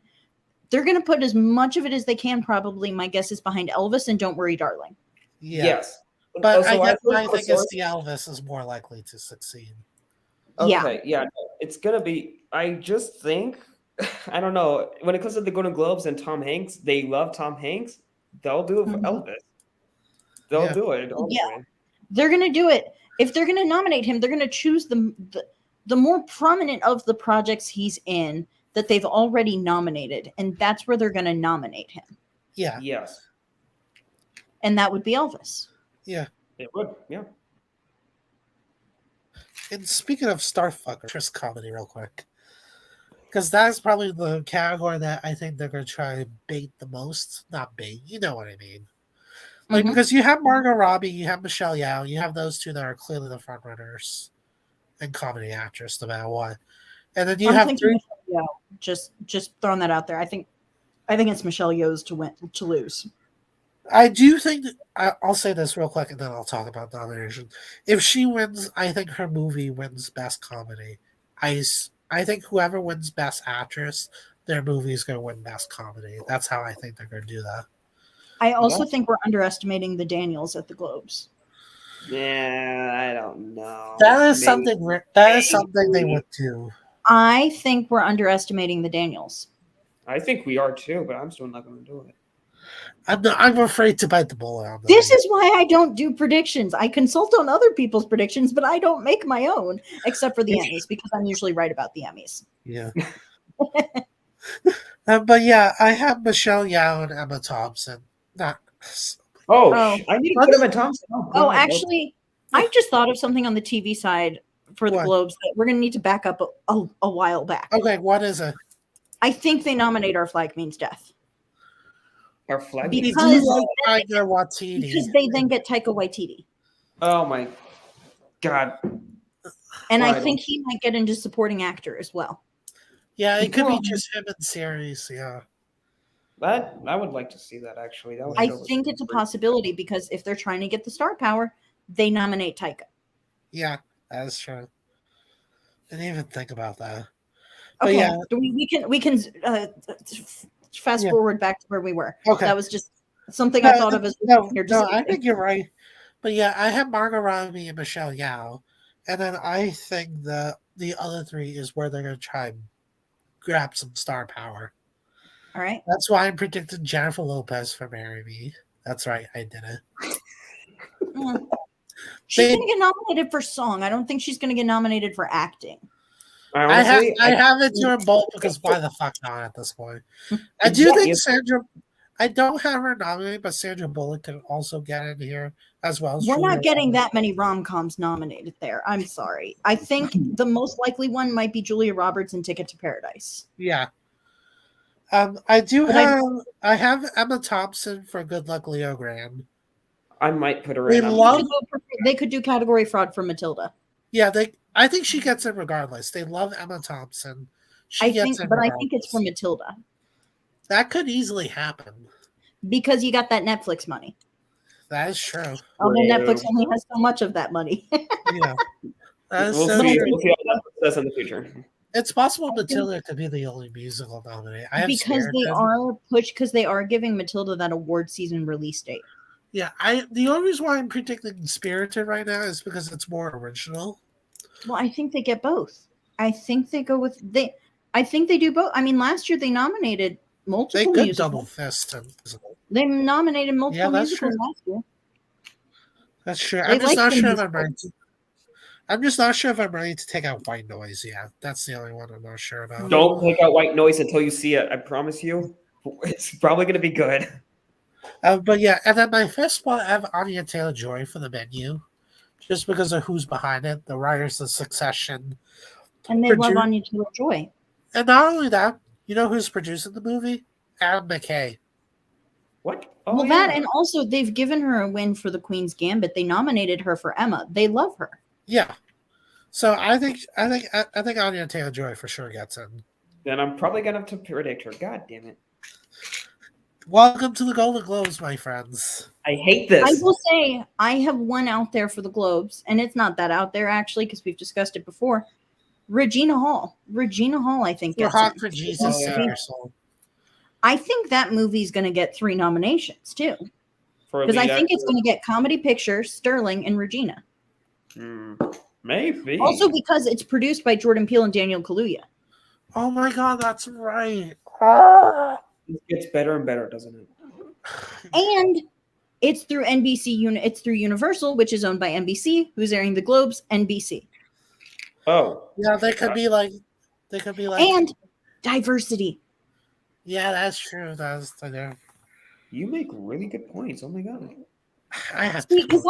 S3: They're going to put as much of it as they can. Probably, my guess is behind Elvis and Don't Worry, Darling.
S1: Yeah.
S2: Yes.
S1: But
S2: Also,
S1: I guess
S2: heard
S1: my
S2: the
S1: thing
S2: source-
S1: is the Elvis is more likely to succeed.
S2: Okay, yeah, it's gonna be. I just think, I don't know. When it comes to the Golden Globes and Tom Hanks, they love Tom Hanks. They'll do it for Elvis. They'll do it. Honestly.
S3: Yeah, they're going to do it. If they're going to nominate him, they're going to choose the more prominent of the projects he's in that they've already nominated, and that's where they're going to nominate him.
S1: Yeah.
S2: Yes.
S3: And that would be Elvis.
S1: Yeah.
S2: It would. Yeah.
S1: And speaking of Starfucker, just comedy real quick. Because that's probably the category that I think they're going to try to bait the most. Not bait, you know what I mean. Like, because you have Margot Robbie, you have Michelle Yeoh, you have those two that are clearly the front runners and comedy actress, no matter what. And then you have three.
S3: Yeah, just throwing that out there. I think it's Michelle Yeoh's to lose.
S1: I do think I'll say this real quick, and then I'll talk about nomination. If she wins, I think her movie wins Best Comedy. I think whoever wins Best Actress, their movie is going to win Best Comedy. That's how I think they're going to do that.
S3: I also think we're underestimating the Daniels at the Globes.
S2: Yeah, I don't know.
S1: That is
S2: Maybe.
S1: something. That is something they would do.
S3: I think we're underestimating the Daniels.
S2: I think we are too, but I'm still not going to do it.
S1: I'm afraid to bite the bullet on that.
S3: This is why I don't do predictions. I consult on other people's predictions, but I don't make my own, except for the Emmys, because I'm usually right about the Emmys.
S1: Yeah. But yeah, I have Michelle Yeoh and Emma Thompson. Not.
S2: I need to put him in Thompson.
S3: Oh,
S2: God.
S3: actually, I just thought of something on the TV side for the
S1: What?
S3: Globes that we're going to need to back up a while back.
S1: Okay, what is it?
S3: I think they nominate Our Flag Means Death.
S2: Our flag.
S1: We
S3: Because-
S1: do like Taika Waititi.
S3: Because they then get Taika Waititi.
S2: Oh my God.
S3: And I
S2: Right.
S3: think he might get into supporting actor as well.
S1: Yeah, it could be
S2: Well-
S1: just him in series. Yeah.
S2: That I would like to see that actually. That would
S3: I
S2: that would
S3: think
S2: be
S3: it's a
S2: great.
S3: possibility because if they're trying to get the star power, they nominate Taika.
S1: Yeah, that is true. I didn't even think about that. But
S3: Okay,
S1: yeah.
S3: we can fast
S1: Yeah.
S3: forward back to where we were.
S1: Okay.
S3: That was just something I thought of as
S1: No,
S3: here.
S1: I think you're right. But yeah, I have Margot Robbie and Michelle Yeoh, and then I think the other three is where they're going to try and grab some star power.
S3: All right.
S1: That's why I'm predicting Jennifer Lopez for Marry Me. That's right, I did it.
S3: Mm. She's
S1: They-
S3: going to get nominated for song. I don't think she's going to get nominated for acting.
S1: I
S2: Honestly,
S1: have it to her both because why the fuck not at this point? I do
S2: What
S1: think
S2: is-
S1: Sandra. I don't have her nominated, but Sandra Bullock can also get in here as well. as
S3: We're
S1: Julia
S3: not getting
S1: Roberts.
S3: that many rom-coms nominated there. I'm sorry. I think the most likely one might be Julia Roberts in Ticket to Paradise.
S1: Yeah. I do
S3: But
S1: I have Emma Thompson for Good Luck Leo Graham.
S2: I might put her
S1: They
S2: in.
S1: love-
S3: They could do category fraud for Matilda.
S1: Yeah, I think she gets it regardless. They love Emma Thompson. She
S3: I
S1: gets
S3: think,
S1: it
S3: but I think it's for
S1: regardless.
S3: Matilda
S1: That could easily happen.
S3: because you got that Netflix money.
S1: That is true.
S3: Although
S2: True.
S3: Netflix only has so much of that money.
S1: Yeah. That is
S2: We'll
S1: so
S2: see.
S1: true.
S2: We'll see how that says in the future.
S1: It's possible Matilda could be the only musical nominee. I have
S3: because they are giving Matilda that award season release date.
S1: Yeah, the only reason why I'm predicting Spirited right now is because it's more original.
S3: Well, I think they get both. I think they go with I think they do both. I mean, last year they nominated
S1: They
S3: multiple
S1: could
S3: musicals.
S1: double fist and musical.
S3: They nominated multiple
S1: Yeah, that's
S3: musicals
S1: true.
S3: last year.
S1: That's true.
S3: They
S1: I'm just
S3: like
S1: not
S3: the
S1: sure if I'm
S3: musical.
S1: ready to. I'm just not sure if I'm ready to take out White Noise. Yeah, that's the only one I'm not sure about.
S2: Don't take out white noise until you see it. I promise you. It's probably going to be good.
S1: But yeah, and then my fifth spot, I have Anya Taylor-Joy for The Menu, just because of who's behind it, the writers of Succession,
S3: And they love
S1: Produ-
S3: Anya Taylor-Joy.
S1: and not only that, you know who's producing the movie? Adam McKay.
S2: What? Oh,
S3: Well,
S2: yeah.
S3: that and also they've given her a win for the Queen's Gambit. They nominated her for Emma. They love her.
S1: Yeah. So I think Anya Taylor-Joy for sure gets in.
S2: Then I'm probably going to have to predict her. God damn it.
S1: Welcome to the Golden Globes, my friends.
S2: I hate this.
S3: I will say I have one out there for the Globes, and it's not that out there actually because we've discussed it before. Regina Hall. Regina Hall, I think.
S1: We're
S3: Gets
S1: hot
S3: in.
S1: for Jesus,
S2: Oh, yeah.
S1: save your soul.
S3: I think that movie's going to get 3 nominations too,
S2: For
S3: because I
S2: lead
S3: think it's
S2: actor.
S3: going to get Comedy Picture, Sterling, and Regina.
S2: Maybe.
S3: Also because it's produced by Jordan Peele and Daniel Kaluuya.
S1: Oh my God, that's right. Ah.
S2: It gets better and better, doesn't it?
S3: And it's through it's through Universal, which is owned by NBC, who's airing the Globes, NBC.
S2: Oh.
S1: Yeah, they could be like,
S3: And diversity.
S1: yeah, that's true. That's I know.
S2: You make really good points. Oh my god.
S1: I have
S3: Because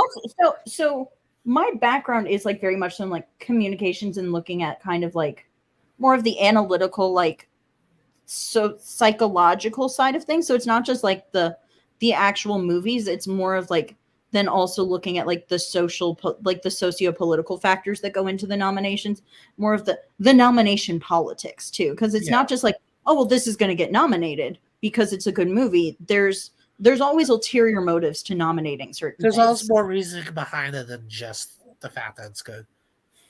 S3: so my background is like very much in like communications and looking at kind of like more of the analytical, like so psychological side of things. So it's not just like the actual movies. It's more of like then also looking at like the like the socio-political factors that go into the nominations, more of the nomination politics too. Because it's not just like, oh well, this is going to get nominated because it's a good movie. There's always ulterior motives to nominating certain
S1: There's
S3: things.
S1: also more reasoning behind it than just the fact that it's good.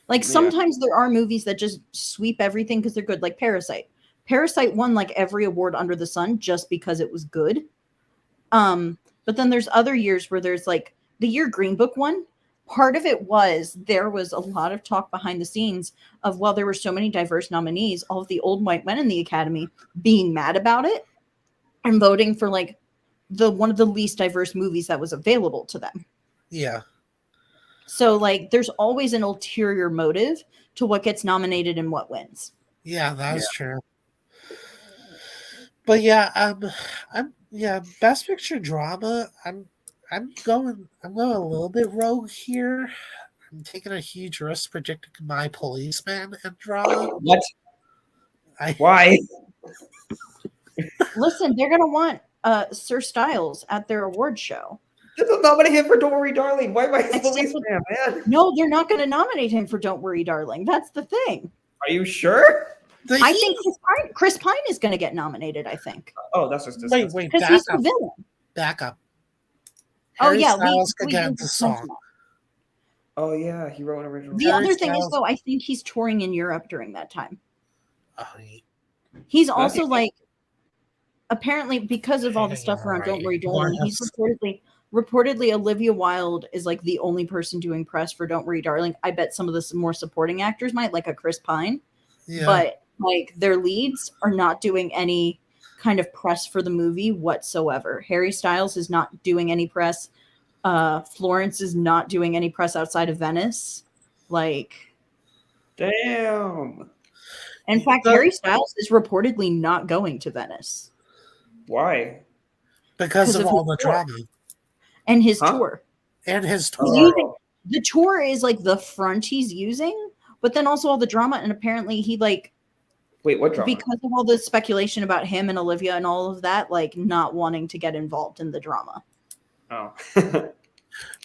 S3: Like
S2: Yeah.
S3: sometimes there are movies that just sweep everything because they're good, like Parasite. Parasite won like every award under the sun just because it was good. But then there's other years where there's like the year Green Book won. Part of it was there was a lot of talk behind the scenes of, while there were so many diverse nominees, all of the old white men in the Academy being mad about it and voting for like the one of the least diverse movies that was available to them.
S1: Yeah.
S3: So like there's always an ulterior motive to what gets nominated and what wins.
S1: Yeah, that's true. But yeah, Best Picture drama. I'm going a little bit rogue here. I'm taking a huge risk predicting My Policeman in drama.
S2: What?
S1: I
S2: Why?
S3: Listen, they're gonna want Sir Styles at their award show.
S2: Just nominate him for Don't Worry, Darling. Why am I his
S3: Except
S2: policeman, man?
S3: No, they're not going to nominate him for Don't Worry, Darling. That's the thing.
S2: Are you sure?
S3: I think Chris Pine is going to get nominated, I think.
S2: Oh, that's just
S1: wait,
S3: because he's the villain.
S1: back up.
S3: Oh,
S1: Harry
S3: yeah.
S1: Styles
S3: We
S1: could get
S3: did
S1: the song.
S2: Oh yeah, he wrote an original.
S3: The
S1: Harry
S3: other thing is,
S1: Styles-
S3: though, I think he's touring in Europe during that time.
S1: Oh,
S3: He's also like, apparently, because of all the stuff around
S1: Right.
S3: Don't Worry, Darling, he's reportedly Olivia Wilde is like the only person doing press for Don't Worry, Darling. I bet some of the more supporting actors might, like a Chris Pine, but like their leads are not doing any kind of press for the movie whatsoever. Harry Styles is not doing any press. Florence is not doing any press outside of Venice. Like,
S2: Damn.
S3: in fact, Harry Styles is reportedly not going to Venice.
S2: Why?
S1: because of
S3: of
S1: all
S3: his
S1: the
S3: tour.
S1: drama
S3: And his tour.
S1: and his
S3: He's
S1: tour.
S3: using, the tour is like the front he's using, but then also all the drama. And apparently he like,
S2: Wait, what drama?
S3: because of all the speculation about him and Olivia and all of that, like not wanting to get involved in the drama.
S2: Oh.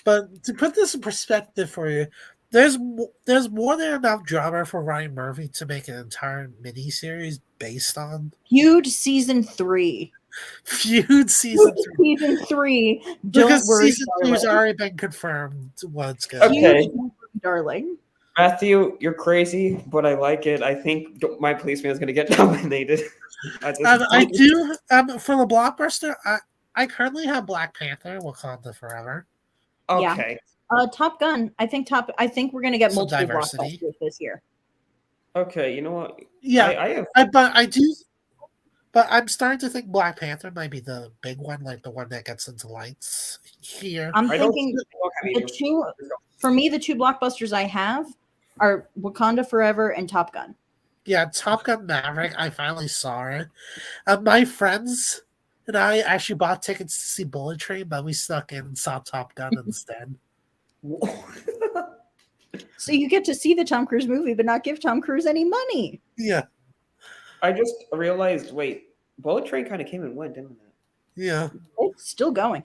S1: But to put this in perspective for you, there's more than enough drama for Ryan Murphy to make an entire miniseries based on
S3: Feud season 3.
S1: Feud season 3.
S3: Season 3. Don't
S1: Because
S3: worry,
S1: season 2 has already been confirmed what's good.
S2: Okay.
S3: Feud, don't worry, darling.
S2: Matthew, you're crazy, but I like it. I think My Policeman is going to get nominated.
S1: I do for the blockbuster. I currently have Black Panther, Wakanda Forever.
S2: Okay.
S3: Top Gun. I think we're gonna get
S1: Some
S3: multiple
S1: diversity.
S3: blockbusters this year.
S2: Okay. You know what?
S1: Yeah,
S2: I have.
S1: But I'm starting to think Black Panther might be the big one, like the one that gets into lights here.
S3: I'm
S2: I don't
S3: thinking
S2: have
S3: the two blockbusters I have are Wakanda Forever and Top Gun.
S1: Yeah, Top Gun Maverick. I finally saw it. My friends and I actually bought tickets to see Bullet Train, but we stuck in and saw Top Gun instead.
S3: So you get to see the Tom Cruise movie, but not give Tom Cruise any money.
S1: Yeah,
S2: I just realized. Wait, Bullet Train kind of came and went, didn't it?
S1: yeah.
S3: It's still going.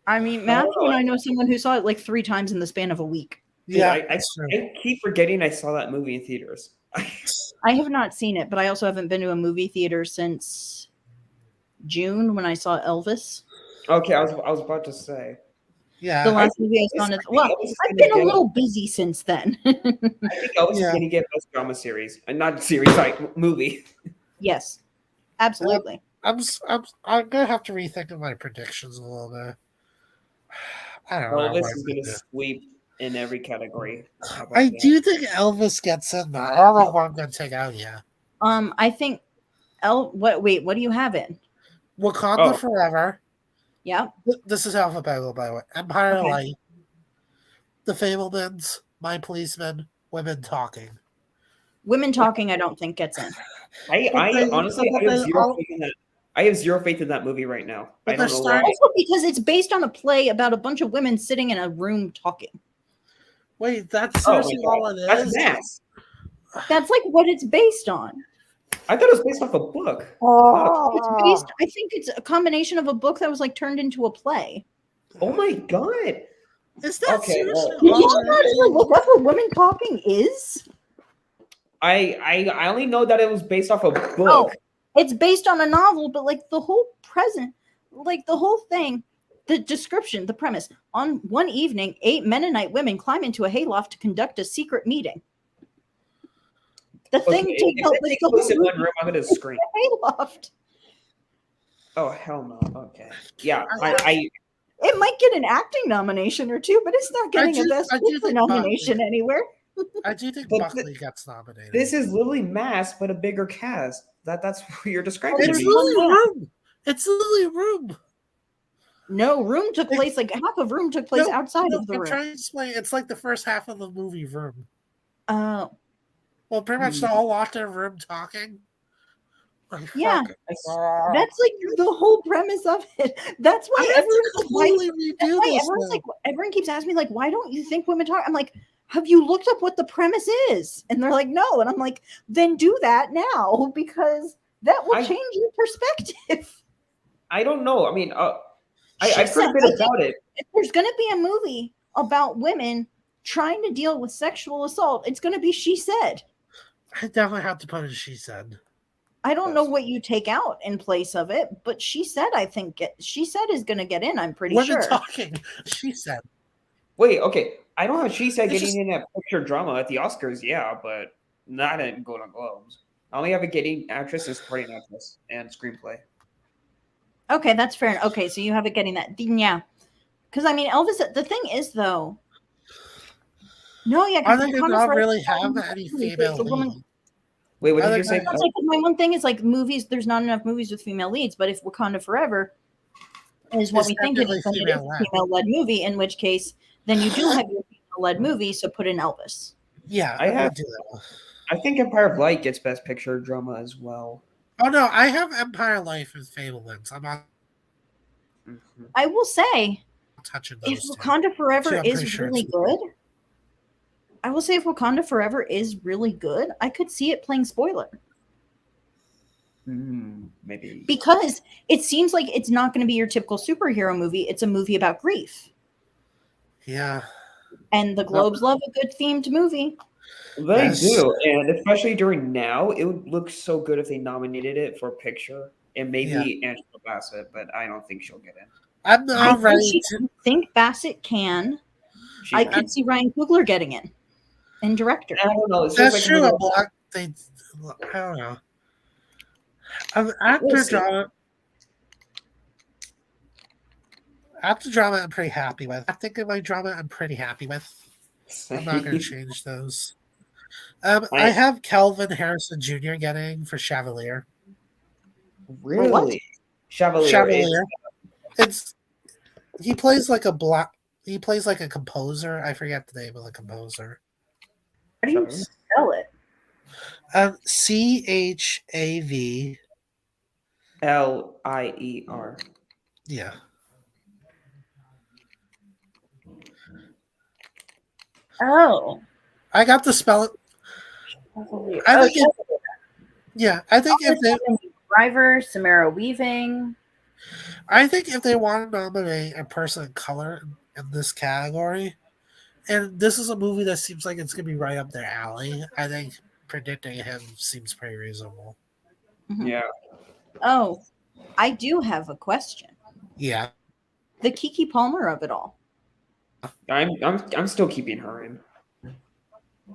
S3: I mean, Matthew and I know someone who saw it like 3 times in the span of a week.
S1: Yeah,
S2: I keep forgetting I saw that movie in theaters.
S3: I have not seen it, but I also haven't been to a movie theater since June when I saw Elvis.
S2: Okay, I was about to say.
S1: Yeah.
S3: The last movie I saw. I've been a little busy since then.
S2: I think Elvis is going to get best drama series, and not series, like movie.
S3: Yes, absolutely.
S1: I'm gonna have to rethink of my predictions a little bit. I don't know.
S2: Elvis is going to sweep in every category.
S1: I do think Elvis gets in there. I don't know what I'm gonna take out yet.
S3: I think what do you have in?
S1: Wakanda Forever.
S3: Yeah.
S1: This is alphabetical, by the way. Empire
S3: Okay.
S1: Light. The Fablemans. My Policeman. Women Talking.
S3: Women Talking, I don't think gets in.
S2: I honestly I have zero faith in that. I have zero faith in that movie right now. I don't know why.
S3: Also because it's based on a play about a bunch of women sitting in a room talking.
S1: Wait, that's seriously all it is?
S2: That's Max.
S3: That's like what it's based on.
S2: I thought it was based off a book.
S3: I think it's a combination of a book that was like turned into a play.
S2: Oh my god.
S1: Is that seriously
S3: Did you
S1: all
S3: not
S1: it is?
S3: even look up what Women Talking is?
S2: I only know that it was based off a book.
S3: Oh, it's based on a novel, but like the whole thing, the description, the premise. On one evening, 8 Mennonite women climb into a hayloft to conduct a secret meeting. The thing
S2: Okay,
S3: takes
S2: if it takes place in one room, I'm gonna scream.
S3: hayloft.
S2: Oh hell no. Okay. Yeah, I
S3: It might get an acting nomination or two, but it's not getting a Best
S1: I do
S3: Picture
S1: think
S3: nomination
S1: Buckley-
S3: anywhere.
S1: I do think
S2: But
S1: Buckley gets nominated.
S2: This is literally Mass, but a bigger cast. That's what you're describing.
S3: There's
S1: It's
S2: to me.
S3: one
S1: Lily
S3: more.
S1: Room. It's Lily Room.
S3: No, Room took place like half of Room took place outside of the
S1: I'm
S3: room.
S1: trying to explain. It's like the first half of the movie Room.
S3: Oh,
S1: Well, pretty much they all locked in a room talking. Like,
S3: yeah.
S1: fuck.
S3: That's like the whole premise of it. That's why
S1: I have to
S3: everyone's like, why,
S1: completely
S3: that's
S1: redo
S3: why
S1: this.
S3: everyone's
S1: now.
S3: like, everyone keeps asking me like, why don't you think women talk? I'm like, have you looked up what the premise is? And they're like, no. And I'm like, then do that now because that will change your perspective.
S2: I don't know. I mean, I've
S3: She
S2: heard a
S3: said,
S2: bit about it.
S3: if there's going to be a movie about women trying to deal with sexual assault, it's going to be She Said.
S1: I definitely have to put it. She said.
S3: I don't know what you take out in place of it, but She Said, I think She Said is going to get in. I'm pretty
S1: Women
S3: sure.
S1: talking. She said.
S2: Wait, okay. I don't have She Said
S1: It's
S2: getting
S1: just-
S2: in that picture drama at the Oscars, yeah, but not at Golden Globes. I only have it getting actress and supporting actress and screenplay.
S3: Okay, that's fair. Okay, so you have it getting that. Yeah. Because, I mean, Elvis, the thing is, though. No, yeah.
S1: I think not really have any female
S3: the woman.
S1: lead.
S2: Wait, what
S1: I
S2: did you
S1: think
S2: say?
S3: Like, my one thing is like movies. There's not enough movies with female leads, but if Wakanda Forever is what
S1: It's
S3: we think it is, then it is a
S1: female-led.
S3: female-led movie. In which case, then you do have your female-led movie. So put in Elvis.
S1: Yeah,
S2: I have-
S1: do that.
S2: I think Empire of Light gets Best Picture drama as well.
S1: Oh no, I have Empire Life and Fablemans. I'm not
S2: Mhm.
S3: I will say,
S1: touching
S3: if
S1: those two.
S3: Wakanda Forever
S1: I'm pretty
S3: is
S1: sure
S3: really
S1: it's-
S3: good, I will say if Wakanda Forever is really good, I could see it playing spoiler.
S2: Maybe.
S3: Because it seems like it's not going to be your typical superhero movie. It's a movie about grief.
S1: Yeah.
S3: And the Globes love a good themed movie.
S2: They
S1: Yes.
S2: do, and especially during now, it would look so good if they nominated it for picture and maybe Angela Bassett, but I don't think she'll get in.
S1: I'm
S3: I
S1: not ready
S3: think,
S1: to.
S3: think Bassett can.
S2: She
S3: I
S2: might.
S3: could see Ryan Coogler getting in. And director.
S2: I don't know. It's
S1: That's
S2: just
S1: true.
S2: like
S1: A black. I don't know. Actor
S2: We'll see.
S1: drama. Actor drama, I'm pretty happy with. I think of my drama, I'm pretty happy with. I'm not going to change those. I have Kelvin Harrison Jr. getting for Chevalier.
S2: Really? Chevalier.
S1: Chevalier. It's he plays like a black. He plays like a composer. I forget the name of the composer.
S3: How do you spell it?
S1: CHAV.
S2: Lier.
S1: Yeah.
S3: Oh.
S1: I got to spell it. I think I think if they
S3: Driver, Samara Weaving.
S1: I think if they want to nominate a person of color in this category, and this is a movie that seems like it's gonna be right up their alley, I think predicting him seems pretty reasonable.
S3: Mhm.
S2: Yeah.
S3: Oh, I do have a question.
S1: Yeah.
S3: The Kiki Palmer of it all.
S2: I'm still keeping her in.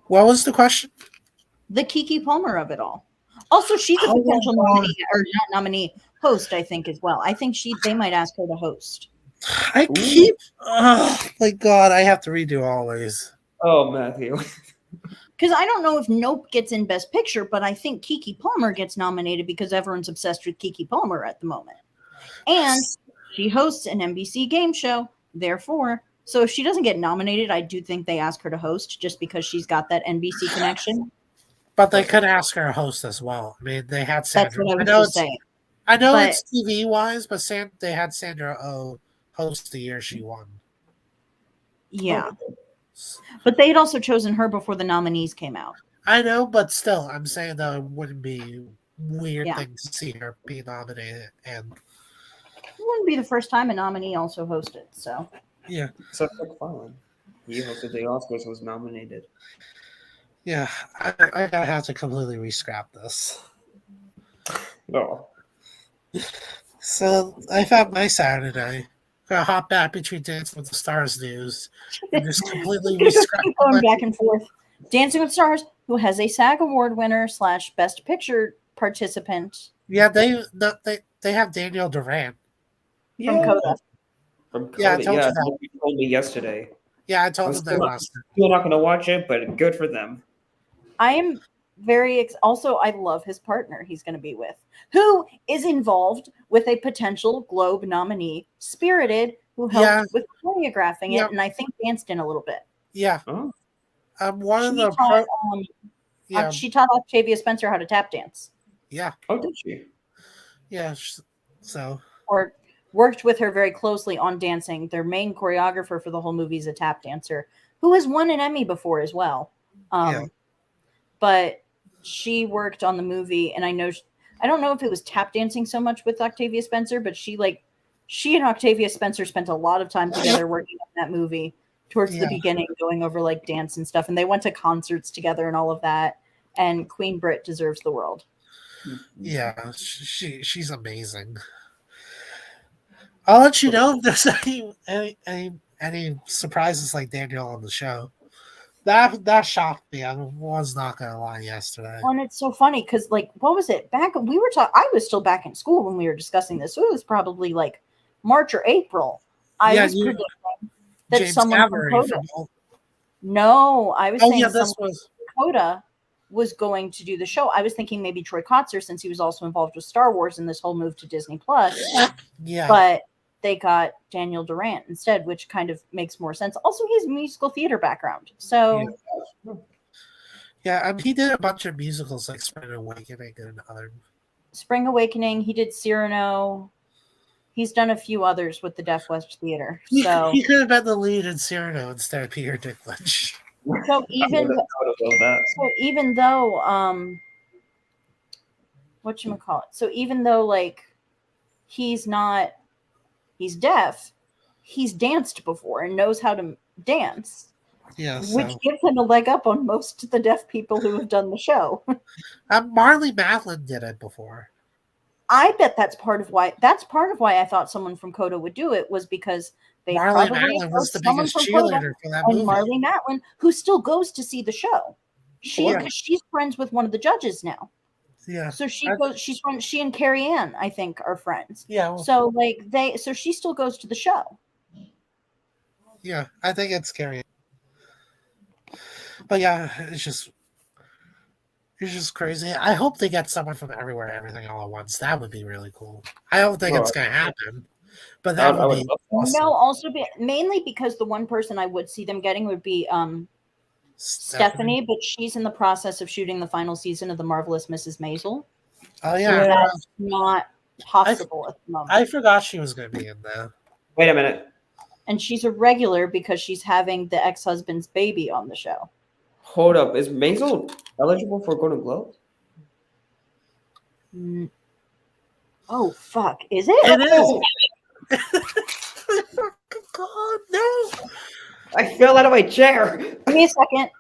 S1: What was the question?
S3: The Kiki Palmer of it all. Also, she's a potential nominee, or not nominee, host, I think, as well. I think they might ask her to host.
S1: I keep oh my god, I have to redo always.
S2: Oh, Matthew.
S3: Because I don't know if Nope gets in Best Picture, but I think Kiki Palmer gets nominated because everyone's obsessed with Kiki Palmer at the moment. And she hosts an NBC game show, therefore. So if she doesn't get nominated, I do think they ask her to host just because she's got that NBC connection.
S1: But they could ask her to host as well. I mean, they had Sandra.
S3: That's what I was just saying.
S1: I know
S3: But-
S1: it's TV wise, but they had Sandra Oh host the year she won.
S3: Yeah. But they had also chosen her before the nominees came out.
S1: I know, but still, I'm saying that it wouldn't be weird
S3: Yeah.
S1: thing to see her be nominated. And
S3: It wouldn't be the first time a nominee also hosted. So
S1: yeah,
S2: Seth MacFarlane. He hosted the Oscars, was nominated.
S1: yeah, I gotta have to completely re-scrap this.
S2: Oh.
S1: So I found my Saturday. Gonna hop back between Dancing with the Stars news and just completely re-scrap.
S3: going back and forth. Dancing with Stars, who has a SAG Award winner / Best Picture participant
S1: Yeah, they have Daniel Durant.
S3: from Coda.
S2: From
S1: Yeah, I
S2: Coda.
S1: told
S2: Yeah,
S1: you that.
S2: you told me yesterday.
S1: Yeah, I
S2: I'm
S1: told him that
S2: still not,
S1: last time.
S2: still not gonna watch it, but good for them.
S3: I am very also I love his partner he's going to be with, who is involved with a potential Globe nominee, Spirited, who helped
S1: Yeah,
S3: with choreographing
S1: yeah,
S3: it, and I think danced in a little bit.
S1: yeah.
S2: Oh,
S1: One of
S3: She
S1: the
S3: taught
S1: yeah,
S3: she taught Octavia Spencer how to tap dance,
S1: yeah,
S2: oh, did she?
S1: yeah. So
S3: or worked with her very closely on dancing. Their main choreographer for the whole movie is a tap dancer who has won an Emmy before as well.
S1: yeah,
S3: But she worked on the movie, and I don't know if it was tap dancing so much with Octavia Spencer, but she and Octavia Spencer spent a lot of time together working on that movie towards the
S1: yeah,
S3: beginning, going over like dance and stuff, and they went to concerts together and all of that. And Queen Brit deserves the world.
S1: yeah. She's amazing. I'll let you know if there's any surprises like Daniel on the show. That shocked me. I was not gonna lie yesterday.
S3: And it's so funny because, like, what was it? Back we were talking. I was still back in school when we were discussing this. So it was probably like March or April. I
S1: Yeah,
S3: was
S1: you
S3: predicting that
S1: James
S3: someone from
S1: Cameron
S3: Coda.
S1: from.
S3: No, I was
S1: Oh yeah,
S3: saying
S1: this
S3: someone
S1: was.
S3: from Coda was going to do the show. I was thinking maybe Troy Kotzer, since he was also involved with Star Wars and this whole move to Disney Plus.
S1: Yeah,
S3: But they got Daniel Durant instead, which kind of makes more sense. Also, he has a musical theater background, so
S1: yeah. He did a bunch of musicals like Spring Awakening and other.
S3: Spring Awakening. He did Cyrano. He's done a few others with the Deaf West Theater. So,
S1: He could have been the lead in Cyrano instead of Peter Dinklage.
S3: so even
S2: I would have loved that.
S3: so even though whatchamacallit? So even though like he's deaf, he's danced before and knows how to dance,
S1: Yeah,
S3: which
S1: so
S3: gives him a leg up on most of the deaf people who have done the show.
S1: Marley Matlin did it before.
S3: I bet that's part of why I thought someone from Coda would do it, was because they
S1: Marley
S3: probably
S1: Matlin was
S3: approached
S1: the
S3: someone
S1: biggest
S3: from Coda,
S1: cheerleader for that
S3: and
S1: movie.
S3: Marley Matlin, who still goes to see the show.
S1: Yeah.
S3: She's friends with one of the judges now.
S1: Yeah,
S3: So she and Carrie Ann, I think, are friends.
S1: yeah, well,
S3: So she still goes to the show.
S1: yeah. I think it's scary, but yeah, it's just crazy. I hope they get someone from everywhere, everything all at once. That would be really cool. I don't think it's gonna happen, but that
S2: I
S1: would
S2: would
S1: be
S2: love
S1: awesome.
S3: No, also mainly because the one person I would see them getting would be Stephanie, but she's in the process of shooting the final season of The Marvelous Mrs. Maisel.
S1: Oh yeah,
S3: That's not possible at the moment.
S1: I forgot she was gonna be in there.
S2: Wait a minute.
S3: And she's a regular because she's having the ex-husband's baby on the show.
S2: Hold up. Is Maisel eligible for Golden Globes?
S3: Oh fuck! Is it?
S1: It is. God no!
S2: I fell out of my chair.
S3: Give me a second.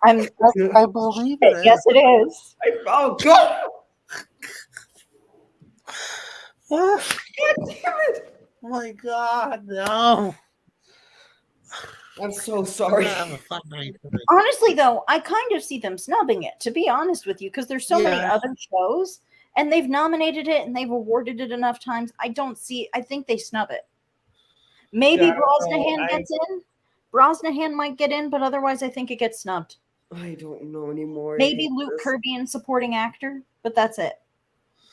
S1: I believe it.
S3: Yes, it is.
S2: Oh God!
S1: Oh
S2: God damn it!
S1: my God, no!
S2: I'm so
S1: I'm
S2: sorry.
S1: gonna have a fun night tonight.
S3: Honestly, though, I kind of see them snubbing it, to be honest with you, because there's so many
S1: Yeah.
S3: other shows, and they've nominated it and they've awarded it enough times. I think they snub it. Maybe
S2: Yeah,
S3: Brosnahan gets in. Brosnahan might get in, but otherwise, I think it gets snubbed.
S2: I don't know anymore. I
S3: Maybe
S2: hate
S3: Luke
S2: this.
S3: Kirby in supporting actor, but that's it.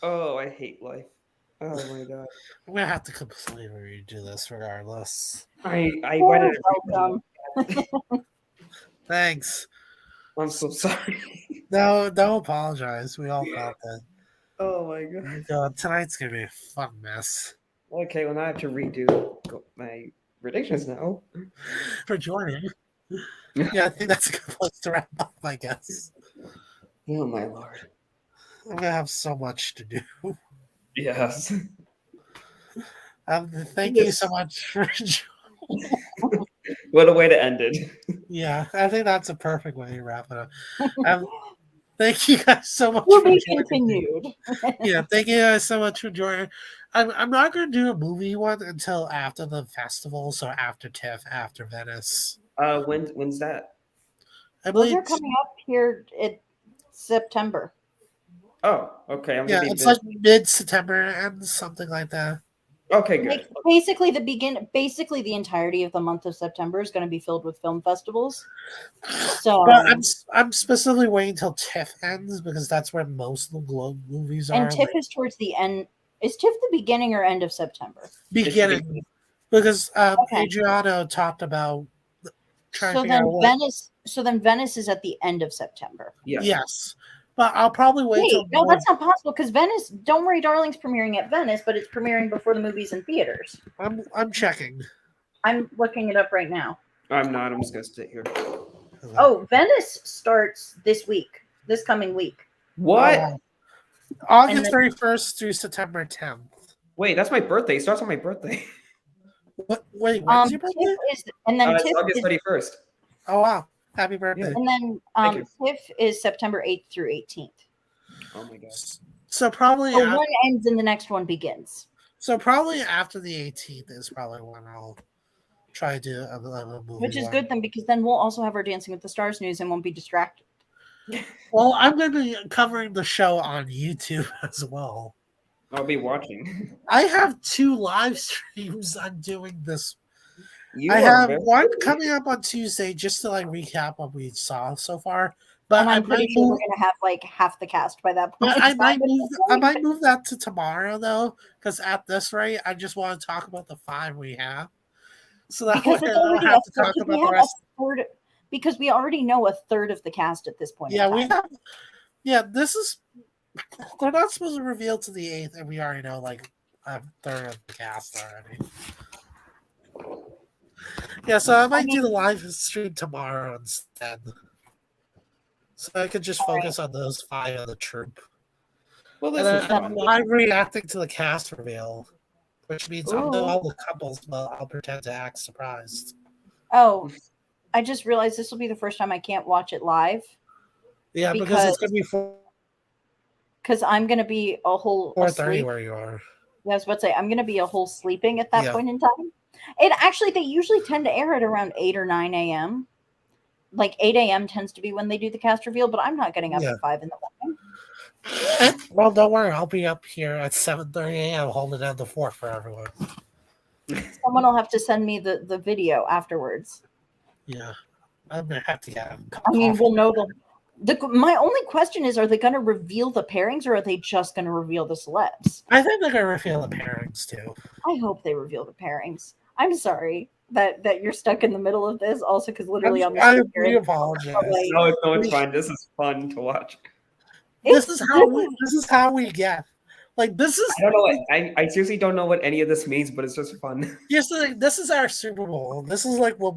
S2: Oh, I hate life. Oh my God.
S1: I'm gonna have to completely redo this regardless.
S2: I
S3: You're
S2: went in.
S3: welcome.
S1: Thanks.
S2: I'm so sorry.
S1: No, don't apologize. We all felt it.
S2: Oh my God.
S1: God, tonight's gonna be a fun mess.
S2: Okay, well now I have to redo my predictions now.
S1: For joining. Yeah, I think that's a good place to wrap up, I guess.
S2: Oh my Lord.
S1: I'm gonna have so much to do.
S2: Yes.
S1: Thank you so much for joining.
S2: What a way to end it.
S1: Yeah, I think that's a perfect way to wrap it up. Thank you guys so much
S3: Will
S1: for
S3: be
S1: joining.
S3: continued.
S1: Yeah, thank you guys so much for joining. I'm not going to do a movie one until after the festival, so after TIFF, after Venice.
S2: When's that?
S1: I
S3: Those
S1: believe.
S3: are coming up here in September.
S2: Oh, okay. I'm
S1: Yeah,
S2: gonna be
S1: it's
S2: busy.
S1: like mid-September and something like that.
S2: Okay, good.
S3: Like basically the entirety of the month of September is going to be filled with film festivals. So
S1: But I'm specifically waiting till TIFF ends because that's where most of the Globe movies
S3: and
S1: are.
S3: TIFF
S1: Like,
S3: is towards the end. Is TIFF the beginning or end of September?
S2: It should be.
S1: beginning because
S3: Okay.
S1: Adriano talked about trying to
S3: So
S1: figure
S3: then
S1: out what.
S3: Venice is at the end of September.
S2: Yes.
S1: Yes, but I'll probably wait
S3: Wait,
S1: till
S3: no, that's not possible because Venice. Don't Worry, Darling's premiering at Venice, but it's premiering before the movie's in theaters.
S1: I'm checking.
S3: I'm looking it up right now.
S2: I'm not. I'm just gonna sit here.
S3: Oh, Venice starts this coming week.
S2: What?
S1: August
S3: then-
S1: 31st through September 10th.
S2: Wait, that's my birthday. It starts on my birthday.
S1: What? Wait, when's your birthday?
S3: TIFF is, and then
S2: It's
S3: TIFF
S2: August
S3: is,
S2: 31st.
S1: Oh wow! Happy birthday!
S3: and then
S2: Thank you.
S3: TIFF is September 8th through 18th.
S2: Oh my god.
S1: So probably
S3: So
S1: af-
S3: one ends and the next one begins.
S1: so probably after the 18th is probably when I'll try to do a movie.
S3: Which is
S1: one.
S3: good then because then we'll also have our Dancing with the Stars news and won't be distracted.
S1: Well, I'm going to be covering the show on YouTube as well.
S2: I'll be watching.
S1: I have 2 live streams I'm doing this.
S2: You
S1: I
S2: are
S1: have
S2: very
S1: one
S2: good.
S1: coming up on Tuesday just to like recap what we saw so far. But
S3: And
S1: I
S3: I'm
S1: might
S3: pretty sure we're
S1: move.
S3: going to have like half the cast by that point.
S1: But I might move that to tomorrow though, because at this rate, I just want to talk about the 5 we have. So that
S3: because
S1: way I
S3: it's
S1: don't
S3: already
S1: have to
S3: a,
S1: talk
S3: we
S1: about
S3: have
S1: the rest.
S3: a third because we already know a third of the cast at this point.
S1: Yeah,
S3: in
S1: we
S3: time.
S1: have. Yeah, this is. They're not supposed to reveal to the 8th, and we already know like a third of the cast already. Yeah, so I might do the live stream tomorrow instead. So I could just focus on those 5 of the troop.
S2: Well,
S1: And
S2: this is
S1: then
S2: fun.
S1: I'm reacting to the cast reveal, which means I'll know
S3: Ooh.
S1: all the couples, but I'll pretend to act surprised.
S3: Oh, I just realized this will be the first time I can't watch it live.
S1: Yeah, because it's going to be
S3: 'Cause I'm going to be a whole
S1: 4:30
S3: asleep.
S1: where you are.
S3: Yeah, I was about to say I'm going to be a whole sleeping at that
S1: Yeah.
S3: point in time. It actually they usually tend to air at around 8 or 9 a.m. Like 8 a.m. tends to be when they do the cast reveal, but I'm not getting up
S1: Yeah.
S3: at 5 in the morning.
S1: Well, don't worry. I'll be up here at 7:30 a.m. holding down the fort for everyone.
S3: Someone will have to send me the video afterwards.
S1: Yeah, I'm gonna have to get a cup
S3: I
S1: of
S3: mean,
S1: coffee.
S3: we'll know my only question is, are they going to reveal the pairings or are they just going to reveal the celebs?
S1: I think they're gonna reveal the pairings too.
S3: I hope they reveal the pairings. I'm sorry that you're stuck in the middle of this. Also, because literally on the
S1: We apologize.
S3: like,
S2: No, it's fine. This is fun to watch.
S1: This is how we get. Like this is.
S2: I don't know what I seriously don't know what any of this means, but it's just fun.
S1: Just like, this is our Super Bowl. This is like what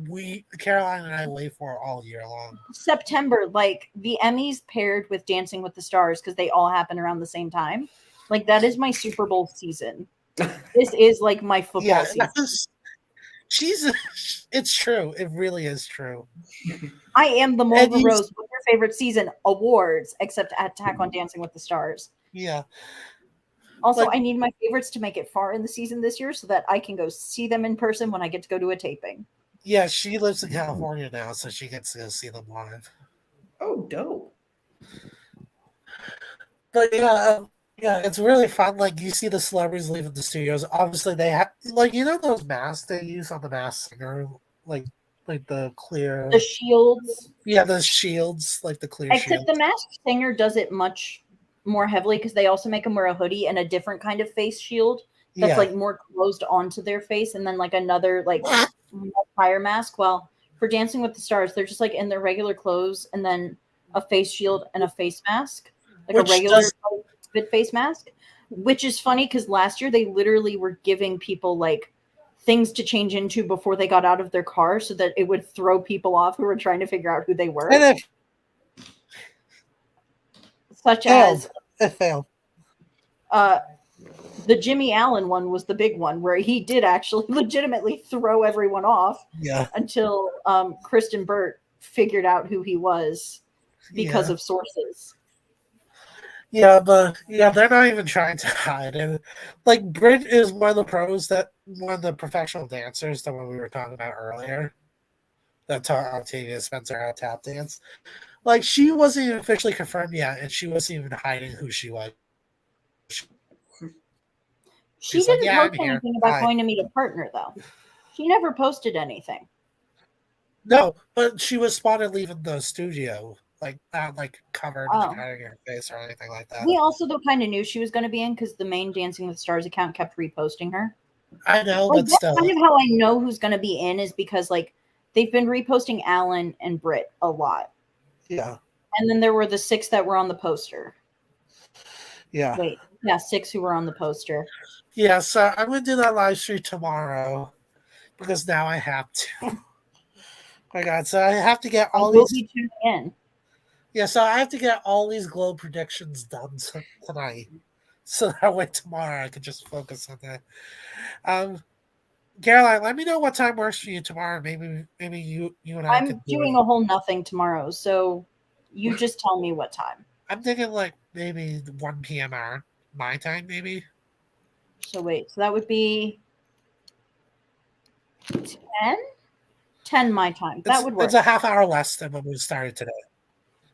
S1: Caroline and I wait for all year long.
S3: September, like the Emmys paired with Dancing with the Stars because they all happen around the same time. Like that is my Super Bowl season. This is like my football season.
S1: It's true. It really is true.
S3: I am the Mulder Rose. What's your favorite season? Awards, except Attack on Dancing with the Stars.
S1: Yeah.
S3: Also,
S1: Like-
S3: I need my favorites to make it far in the season this year so that I can go see them in person when I get to go to a taping.
S1: Yeah, she lives in California now, so she gets to go see them live.
S2: Oh, dope.
S1: But yeah, it's really fun. Like you see the celebrities leaving the studios. Obviously, they have like those masks they use on the Masked Singer, like the clear,
S3: The shields.
S1: Yeah, the shields, like the clear.
S3: Except
S1: shields.
S3: the Masked Singer does it much more heavily because they also make them wear a hoodie and a different kind of face shield that's like more closed onto their face, and then like another like higher mask. Well, for Dancing with the Stars, they're just like in their regular clothes and then a face shield and a face mask, like a regular fit face mask. Which is funny because last year they literally were giving people like things to change into before they got out of their car so that it would throw people off who were trying to figure out who they were. Such as
S1: it failed.
S3: The Jimmy Allen one was the big one where he did actually legitimately throw everyone off until Kristen Burt figured out who he was because of sources.
S1: Yeah, but they're not even trying to hide it. Like Brit is one of the professional dancers that we were talking about earlier. That taught Octavia Spencer how to tap dance. Like she wasn't even officially confirmed yet, and she wasn't even hiding who she was.
S3: She
S1: She's like,
S3: didn't
S1: yeah, I'm
S3: post
S1: here.
S3: anything about
S1: Hi.
S3: going to meet a partner, though. She never posted anything.
S1: No, but she was spotted leaving the studio, like not like covered
S3: Oh.
S1: hiding her face or anything like that.
S3: We also, though, kind of knew she was going to be in because the main Dancing with the Stars account kept reposting her.
S1: I know,
S3: Like,
S1: but
S3: that's
S1: still.
S3: kind of how I know who's going to be in is because, like, they've been reposting Alan and Britt a lot.
S1: Yeah.
S3: And then there were the 6 that were on the poster.
S1: Yeah.
S3: Wait, yeah, 6 who were on the poster.
S1: Yeah, so I'm going to do that live stream tomorrow because now I have to. My God, so I have to get
S3: I
S1: all
S3: will
S1: these.
S3: be tuning in.
S1: Yeah, so I have to get all these glow predictions done tonight, so that way tomorrow I can just focus on that. Caroline, let me know what time works for you tomorrow. Maybe you and I could
S3: I'm
S1: do
S3: doing
S1: it.
S3: a whole nothing tomorrow, so you just tell me what time.
S1: I'm thinking like maybe 1 p.m. hour my time, maybe.
S3: So wait, so that would be 10? 10 my time. That would work.
S1: It's a half hour less than when we started today.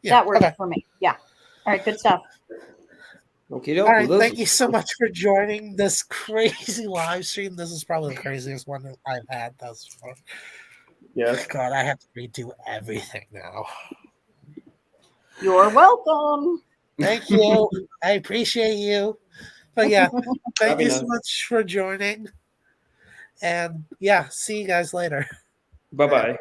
S1: Yeah,
S3: That works
S1: okay.
S3: for me. Yeah. All right, good stuff.
S2: Okie
S1: All
S2: dokie.
S1: right, thank you so much for joining this crazy live stream. This is probably the craziest one that I've had thus far.
S2: Yes.
S1: God, I have to redo everything now.
S3: You're welcome.
S1: Thank you. I appreciate you. But yeah, thank you so
S2: Nice.
S1: much for joining. And yeah, see you guys later.
S2: Bye bye.